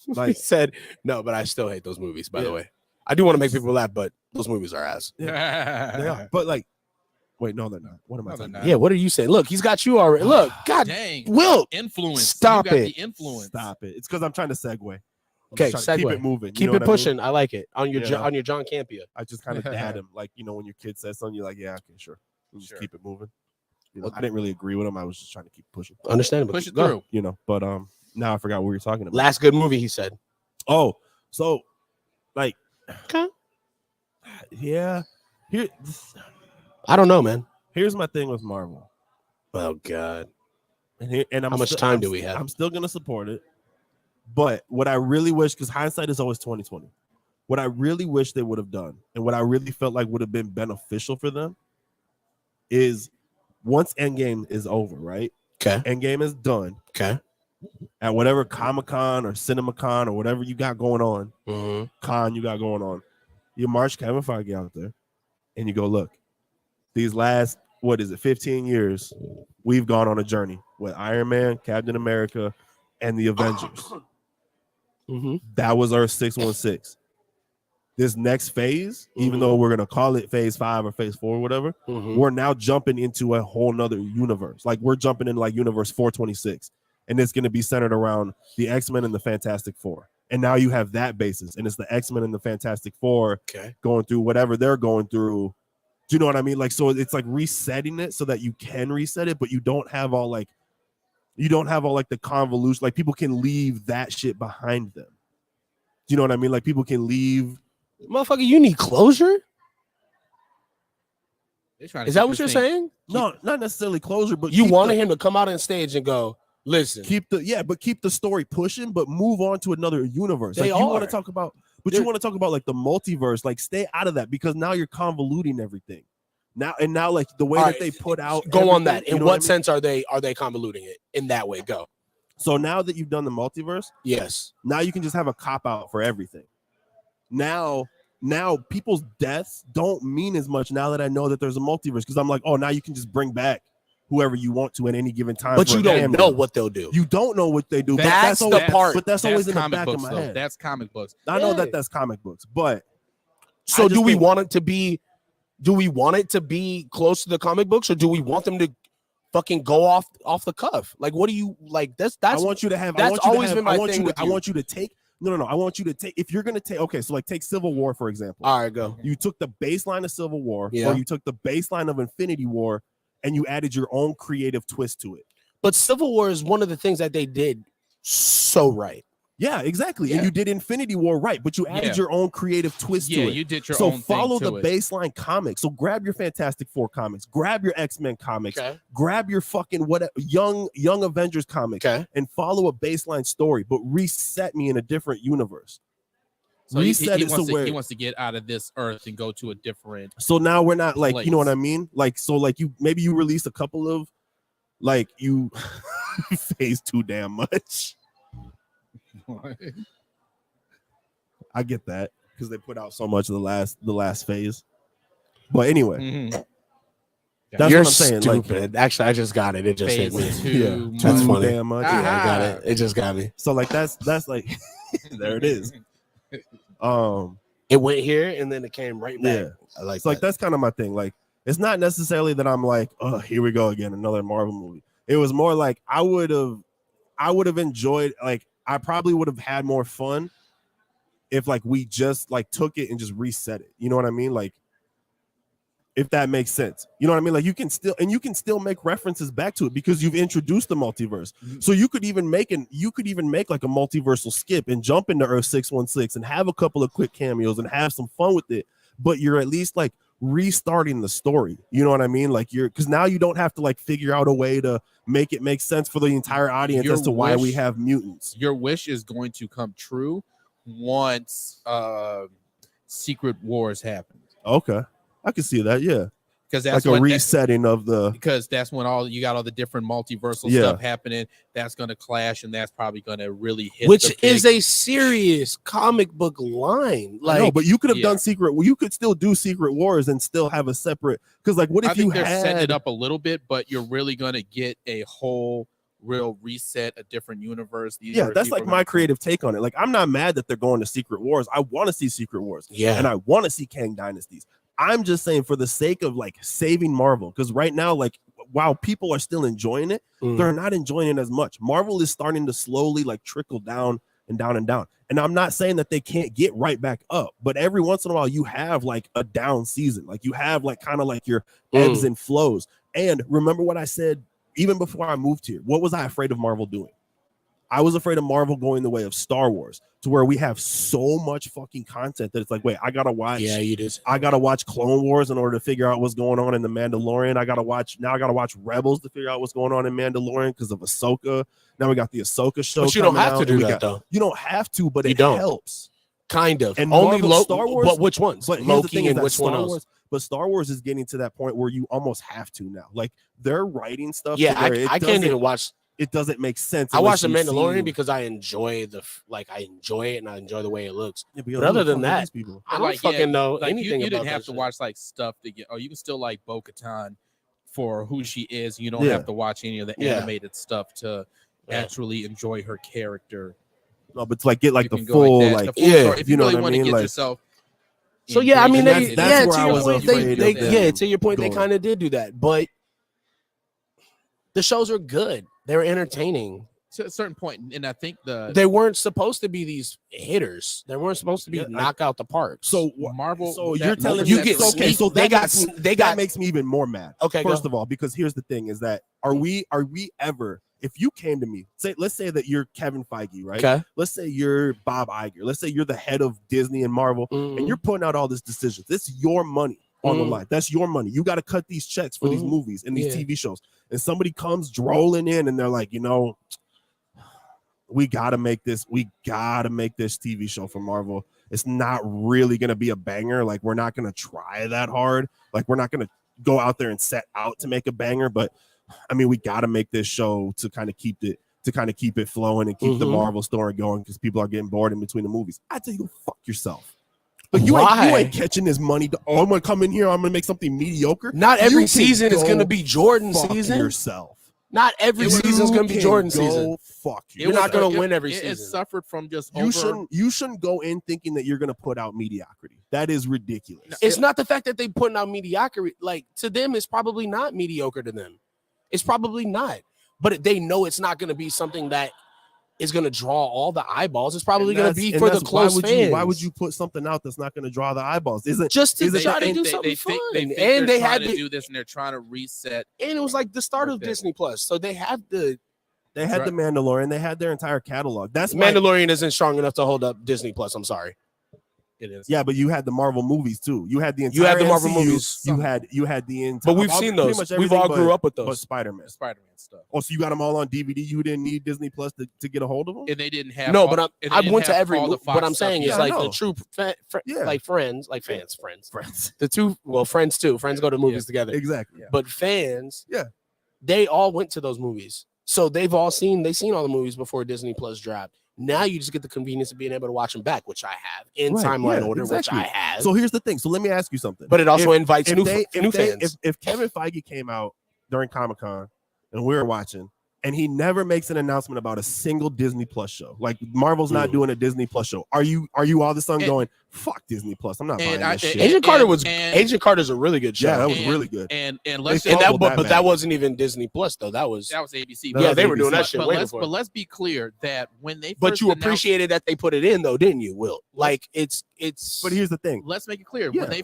He
Like,
said no, but I still hate those movies. By the
Yeah.
way, I do want to make people laugh, but those movies are ass.
they are. But like, wait, no, they're not. What am I
No, they're
talking
not.
about?
Yeah, what are you saying? Look, he's got you already. Look, God,
Dang.
Will,
Influence.
Stop
You got
it.
The influence.
Stop it. It's because I'm trying to segue. I'm
Okay,
just trying to
segue.
Keep it moving. You
keep
know
it
what I mean?
pushing. I like it on your
Yeah.
on your John Campia.
I just kind of dad him, like when your kid says something, you're like, yeah, okay, sure. We'll just
Sure.
keep it moving. I didn't really agree with him. I was just trying to keep pushing.
Understandable.
Push it
Go.
through.
But now I forgot what we were talking about.
Last good movie, he said.
Oh, so like,
Okay.
yeah.
I don't know, man.
Here's my thing with Marvel,
Oh God.
and I'm
How much time do we have?
I'm still gonna support it, but what I really wish, because hindsight is always 20/20. What I really wish they would have done, and what I really felt like would have been beneficial for them, is once Endgame is over, right?
Okay.
Endgame is done.
Okay.
At whatever Comic-Con or CinemaCon or whatever you got going on,
Mm-hmm.
con you got going on, you march Kevin Feige out there and you go, look, these last, 15 years, we've gone on a journey with Iron Man, Captain America, and the Avengers.
Mm-hmm.
That was Earth 616. This next phase, even though we're going to call it phase 5 or phase 4 or whatever,
Mm-hmm.
we're now jumping into a whole nother universe. Like we're jumping in like universe 426. And it's going to be centered around the X-Men and the Fantastic Four. And now you have that basis. And it's the X-Men and the Fantastic Four
Okay.
going through whatever they're going through. Do you know what I mean? Like, so it's like resetting it so that you can reset it, but you don't have all like the convolution. Like people can leave that shit behind them. Do you know what I mean? Like people can leave.
Motherfucker, you need closure?
They're trying to
Is that
keep
what
this
you're
thing-
saying?
No, not necessarily closure, but
You
keep
wanted
the-
him to come out on stage and go, listen.
keep the story pushing, but move on to another universe.
They
Like you want
are.
to talk about, but
They're-
you want to talk about like the multiverse. Like stay out of that because now you're convoluting everything. Now like the way
All
that
right,
they put out.
Go on
everything,
that.
you
In
know
what
I mean?
sense are they convoluting it in that way? Go.
So now that you've done the multiverse,
Yes.
now you can just have a cop out for everything. Now people's deaths don't mean as much now that I know that there's a multiverse because I'm like, oh, now you can just bring back whoever you want to at any given time.
But
for
you
a
don't
cameo.
know what they'll do.
You don't know what they do. But
That's the
always,
part.
But that's always in the
comic
back
books,
of my
though.
head.
That's comic books.
I know
Yeah.
that that's comic books, but
So
I just
do we
think-
want it to be? Do we want it to be close to the comic books, or do we want them to fucking go off the cuff? Like, what do you like? That's
I want you to have.
that's
I want you
always
to have,
been my
I want
thing
you
with
to, I
you.
want you to take. No. I want you to take. If you're gonna take. Okay, so like take Civil War for example.
all right. Go.
You took the baseline of Civil War,
Yeah.
or you took the baseline of Infinity War, and you added your own creative twist to it.
But Civil War is one of the things that they did so right.
Yeah, exactly.
Yeah.
And you did Infinity War right, but you added your own creative twist to it.
You did your
so
own
follow
thing
the
to it.
baseline comics. So grab your Fantastic Four comics, grab your X-Men comics, grab your fucking young Avengers comics, and follow a baseline story, but reset me in a different universe.
So he wants to get out of this earth and go to a different.
So now we're not like,
place.
you know what I mean? Like, so like maybe you release a couple of like you phase too damn much. I get that because they put out so much of the last phase. But anyway, that's
You're
what I'm saying.
Stupid. Like, actually, I just got it. It just hit me.
That's
funny.
Damn much.
Yeah, I got it. It just got me.
So like that's like there it is.
It went here and then it came right back.
Yeah,
I like.
So like that's kind of my thing. Like it's not necessarily that I'm like, oh, here we go again, another Marvel movie. It was more like I would have enjoyed. Like I probably would have had more fun if like we just like took it and just reset it. You know what I mean? Like if that makes sense. You know what I mean? Like you can still make references back to it because you've introduced the multiverse. So you could even make like a multiversal skip and jump into Earth 616 and have a couple of quick cameos and have some fun with it. But you're at least like restarting the story. You know what I mean? Like because now you don't have to like figure out a way to make it make sense for the entire audience as to why we have mutants.
Your wish is going to come true once Secret Wars happens.
Okay. I can see that, yeah.
Because that's
like a resetting of the.
Because that's when you got all the different multiversal stuff happening. That's going to clash, and that's probably going to really hit.
Which is a serious comic book line. Like,
no, but you could have done Secret. You could still do Secret Wars and still have a separate. Because like, what if you
they're setting it up a little bit, but you're really going to get a whole real reset, a different universe.
That's like my creative take on it. Like, I'm not mad that they're going to Secret Wars. I want to see Secret Wars.
Yeah,
and I want to see Kang Dynasties. I'm just saying for the sake of like saving Marvel, because right now, like while people are still enjoying it, they're not enjoying it as much. Marvel is starting to slowly like trickle down and down and down. And I'm not saying that they can't get right back up, but every once in a while you have like a down season. Like you have like kind of like your ebbs and flows. And remember what I said even before I moved here. What was I afraid of Marvel doing? I was afraid of Marvel going the way of Star Wars, to where we have so much fucking content that it's like, wait, I gotta watch.
Yeah, you did.
I gotta watch Clone Wars in order to figure out what's going on in the Mandalorian. I gotta watch Rebels to figure out what's going on in Mandalorian because of Ahsoka. Now we got the Ahsoka show.
But you don't have to do that though.
You don't have to, but it helps.
Kind of.
And
only
Star Wars.
But which ones?
But
Loki and which one else?
But Star Wars is getting to that point where you almost have to now. Like they're writing stuff.
Yeah, I can't even watch.
It doesn't make sense.
I watch the Mandalorian because I enjoy I enjoy it and I enjoy the way it looks. Yeah, but other than that, I don't fucking know anything.
You didn't have to watch like stuff to get. Oh, you can still like Bo-Katan for who she is. You don't have to watch any of the animated stuff to actually enjoy her character.
No, but to like get like the full
story. If you really want to get yourself.
So yeah, I mean,
that's where I was afraid.
To your point, they kind of did do that, but the shows are good. They were entertaining
to a certain point, and I think
they weren't supposed to be these hitters. They weren't supposed to be knock out the park.
So
Marvel.
So you're telling
me
you get okay. So that makes me even more mad.
Okay,
first of all, because here's the thing: is that are we ever? If you came to me, let's say that you're Kevin Feige, right?
Okay.
Let's say you're Bob Iger. Let's say you're the head of Disney and Marvel, and you're putting out all these decisions. It's your money on the line. That's your money. You got to cut these checks for these movies and these TV shows. And somebody comes drolling in and they're like, we got to make this TV show for Marvel. It's not really going to be a banger. Like, we're not going to try that hard. Like, we're not going to go out there and set out to make a banger. But I mean, we got to make this show to kind of keep it flowing and keep the Marvel story going because people are getting bored in between the movies. I tell you, fuck yourself. But you ain't catching this money. I'm gonna come in here. I'm gonna make something mediocre.
Not every season is gonna be Jordan's season.
Yourself.
Not every season is gonna be Jordan's season.
Fuck you.
You're not gonna win every season.
It suffered from just
you shouldn't go in thinking that you're gonna put out mediocrity. That is ridiculous.
It's not the fact that they putting out mediocrity. Like, to them, it's probably not mediocre to them. It's probably not. But they know it's not gonna be something that is going to draw all the eyeballs. It's probably going to be for the close fans.
Why would you put something out that's not going to draw the eyeballs?
Just to try to do something fun?
And they had to do this, and they're trying to reset.
And it was like the start of Disney Plus, so they have the
They had the Mandalorian. They had their entire catalog. That's
Mandalorian isn't strong enough to hold up Disney Plus. I'm sorry.
It is.
Yeah, but you had the Marvel movies too. You had the entire.
You had the Marvel
MCU.
movies.
You had the entire.
But we've seen those. We've all grew up with those.
But Spider-Man
stuff.
Oh, so you got them all on DVD. You didn't need Disney Plus to get a hold of them.
And they didn't have.
No, but I went to every. What I'm saying is like the true, like friends, like fans. The two, well, friends too. Friends go to movies together.
Exactly.
But fans,
yeah,
they all went to those movies, so they've seen all the movies before Disney Plus dropped. Now you just get the convenience of being able to watch them back, which I have in timeline order, which I have.
So here's the thing. So let me ask you something.
But it also invites new fans.
If Kevin Feige came out during Comic-Con and we were watching, and he never makes an announcement about a single Disney Plus show, like Marvel's not doing a Disney Plus show, are you all of a sudden going, fuck Disney Plus? I'm not buying this shit.
Agent Carter's a really good show.
Yeah, that was really good.
But that wasn't even Disney Plus though. That was
ABC.
Yeah, they were doing that shit.
But let's be clear that when they
but you appreciated that they put it in though, didn't you, Will? Like it's.
But here's the thing.
Let's make it clear. When they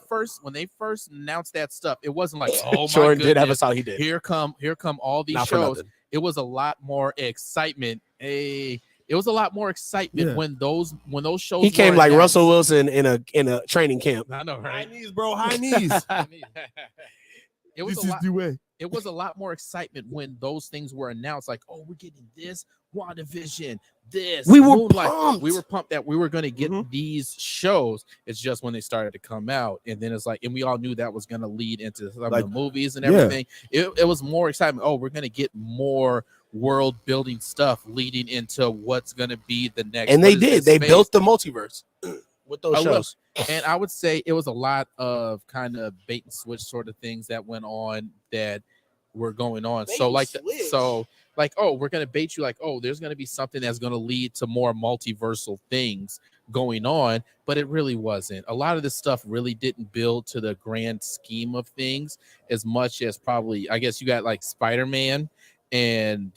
first announced that stuff, it wasn't like, oh my
Jordan
goodness,
did have us how he did.
Here come all these shows. It was a lot more excitement. It was a lot more excitement when those shows.
He came like Russell Wilson in a training camp.
I know, right?
High knees, bro. High knees.
It was a lot more excitement when those things were announced. Like, oh, we're getting this WandaVision, this.
We were pumped.
We were pumped that we were going to get these shows. It's just when they started to come out, and then it's like, and we all knew that was going to lead into some of the movies and everything. It was more excitement. Oh, we're going to get more world building stuff leading into what's going to be the next.
And they did. They built the multiverse with those shows.
And I would say it was a lot of kind of bait and switch sort of things that went on that were going on. Oh, we're going to bait you like, oh, there's going to be something that's going to lead to more multiversal things going on, but it really wasn't. A lot of this stuff really didn't build to the grand scheme of things as much as probably, I guess you got like Spider-Man and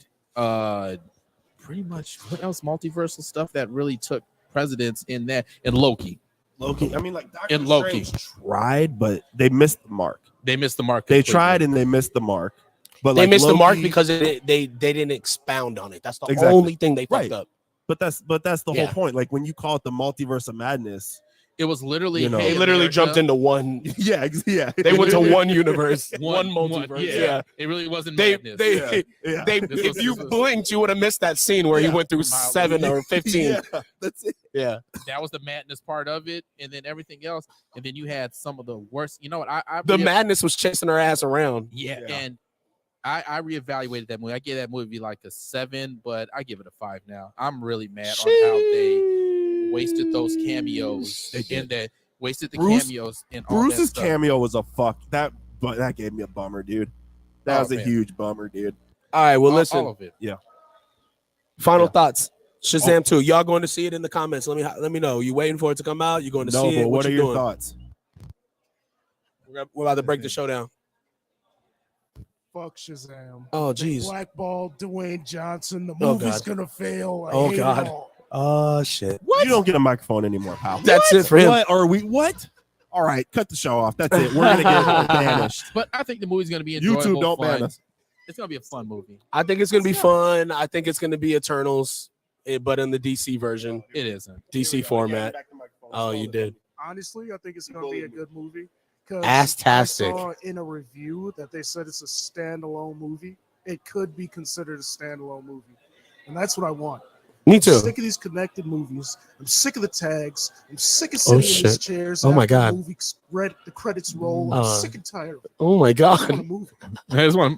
pretty much what else multiversal stuff that really took precedence in that, and Loki.
I mean, like Doctor Strange tried, but they missed the mark.
They
They tried and they missed the mark. But
they missed the mark because they didn't expound on it. That's the only thing they fucked up.
But that's the whole point. Like when you call it the multiverse of madness,
it was literally
they literally jumped into one.
Yeah.
They went to one universe, one multiverse.
Yeah. It really wasn't madness.
If you blinked, you would have missed that scene where he went through 7 or 15.
Yeah, that's it.
Yeah,
that was the madness part of it, and then everything else, and then you had some of the worst. You know what?
The madness was chasing her ass around.
Yeah. And I reevaluated that movie. I gave that movie like a 7, but I give it a 5 now. I'm really mad on how they wasted those cameos and that wasted the cameos and all
Bruce's
that
cameo was a fuck. That gave me a bummer, dude. That was a huge bummer, dude.
All right, well, listen.
All of it.
Yeah.
Final thoughts. Shazam 2. Y'all going to see it in the comments? Let me know. You waiting for it to come out? You going to see it?
But what are your thoughts?
We're about to break the show down.
Fuck Shazam.
Oh, geez.
Blackball Dwayne Johnson. The movie's gonna fail.
Oh, God. Oh, shit.
What? You don't get a microphone anymore, pal.
That's it for him.
What are we? What? All right, cut the show off. That's it. We're gonna get banished.
But I think the movie's gonna be enjoyable.
YouTube don't ban us.
It's gonna be a fun movie.
I think it's gonna be fun. I think it's gonna be Eternals, but in the DC version.
It isn't.
DC format. Oh, you did.
Honestly, I think it's gonna be a good movie.
Fantastic.
I saw in a review that they said it's a standalone movie. It could be considered a standalone movie, and that's what I want.
Me too.
I'm sick of these connected movies. I'm sick of the tags. I'm sick of sitting in these chairs.
Oh my God.
The credits roll. I'm sick and tired of it.
Oh my God.
There's one.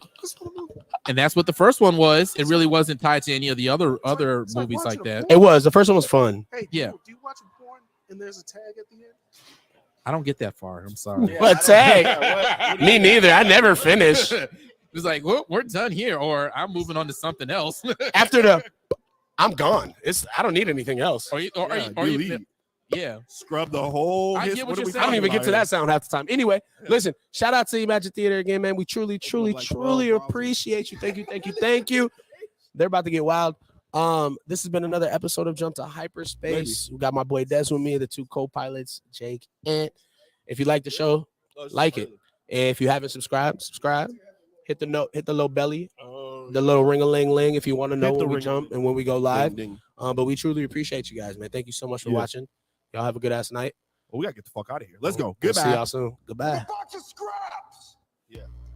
And that's what the first one was. It really wasn't tied to any of the other movies like that.
It was. The first one was fun.
Hey,
yeah.
Do you watch a porn and there's a tag at the end?
I don't get that far. I'm sorry.
What tag? Me neither. I never finish.
It's like, well, we're done here, or I'm moving on to something else.
After I'm gone. I don't need anything else.
Yeah.
Scrub the whole.
I get what you're saying.
I don't even get to that sound half the time. Anyway, listen, shout out to Imagine Theater again, man. We truly appreciate you. Thank you. They're about to get wild. This has been another episode of Jump to Hyperspace. We got my boy Des with me, the 2 co-pilots, Jake and. If you like the show, like it. And if you haven't subscribed, subscribe. Hit the low belly. the little ring-a-ling-ling if you want to know
Hit the
when we
ring-
jump and when we go live.
Ding, ding.
But we truly appreciate you guys, man. Thank you so much for
Yeah.
watching. Y'all have a good ass night.
Well, we gotta get the fuck out of here. Let's go.
We'll
Goodbye.
see y'all soon. Goodbye.
The box is scratched.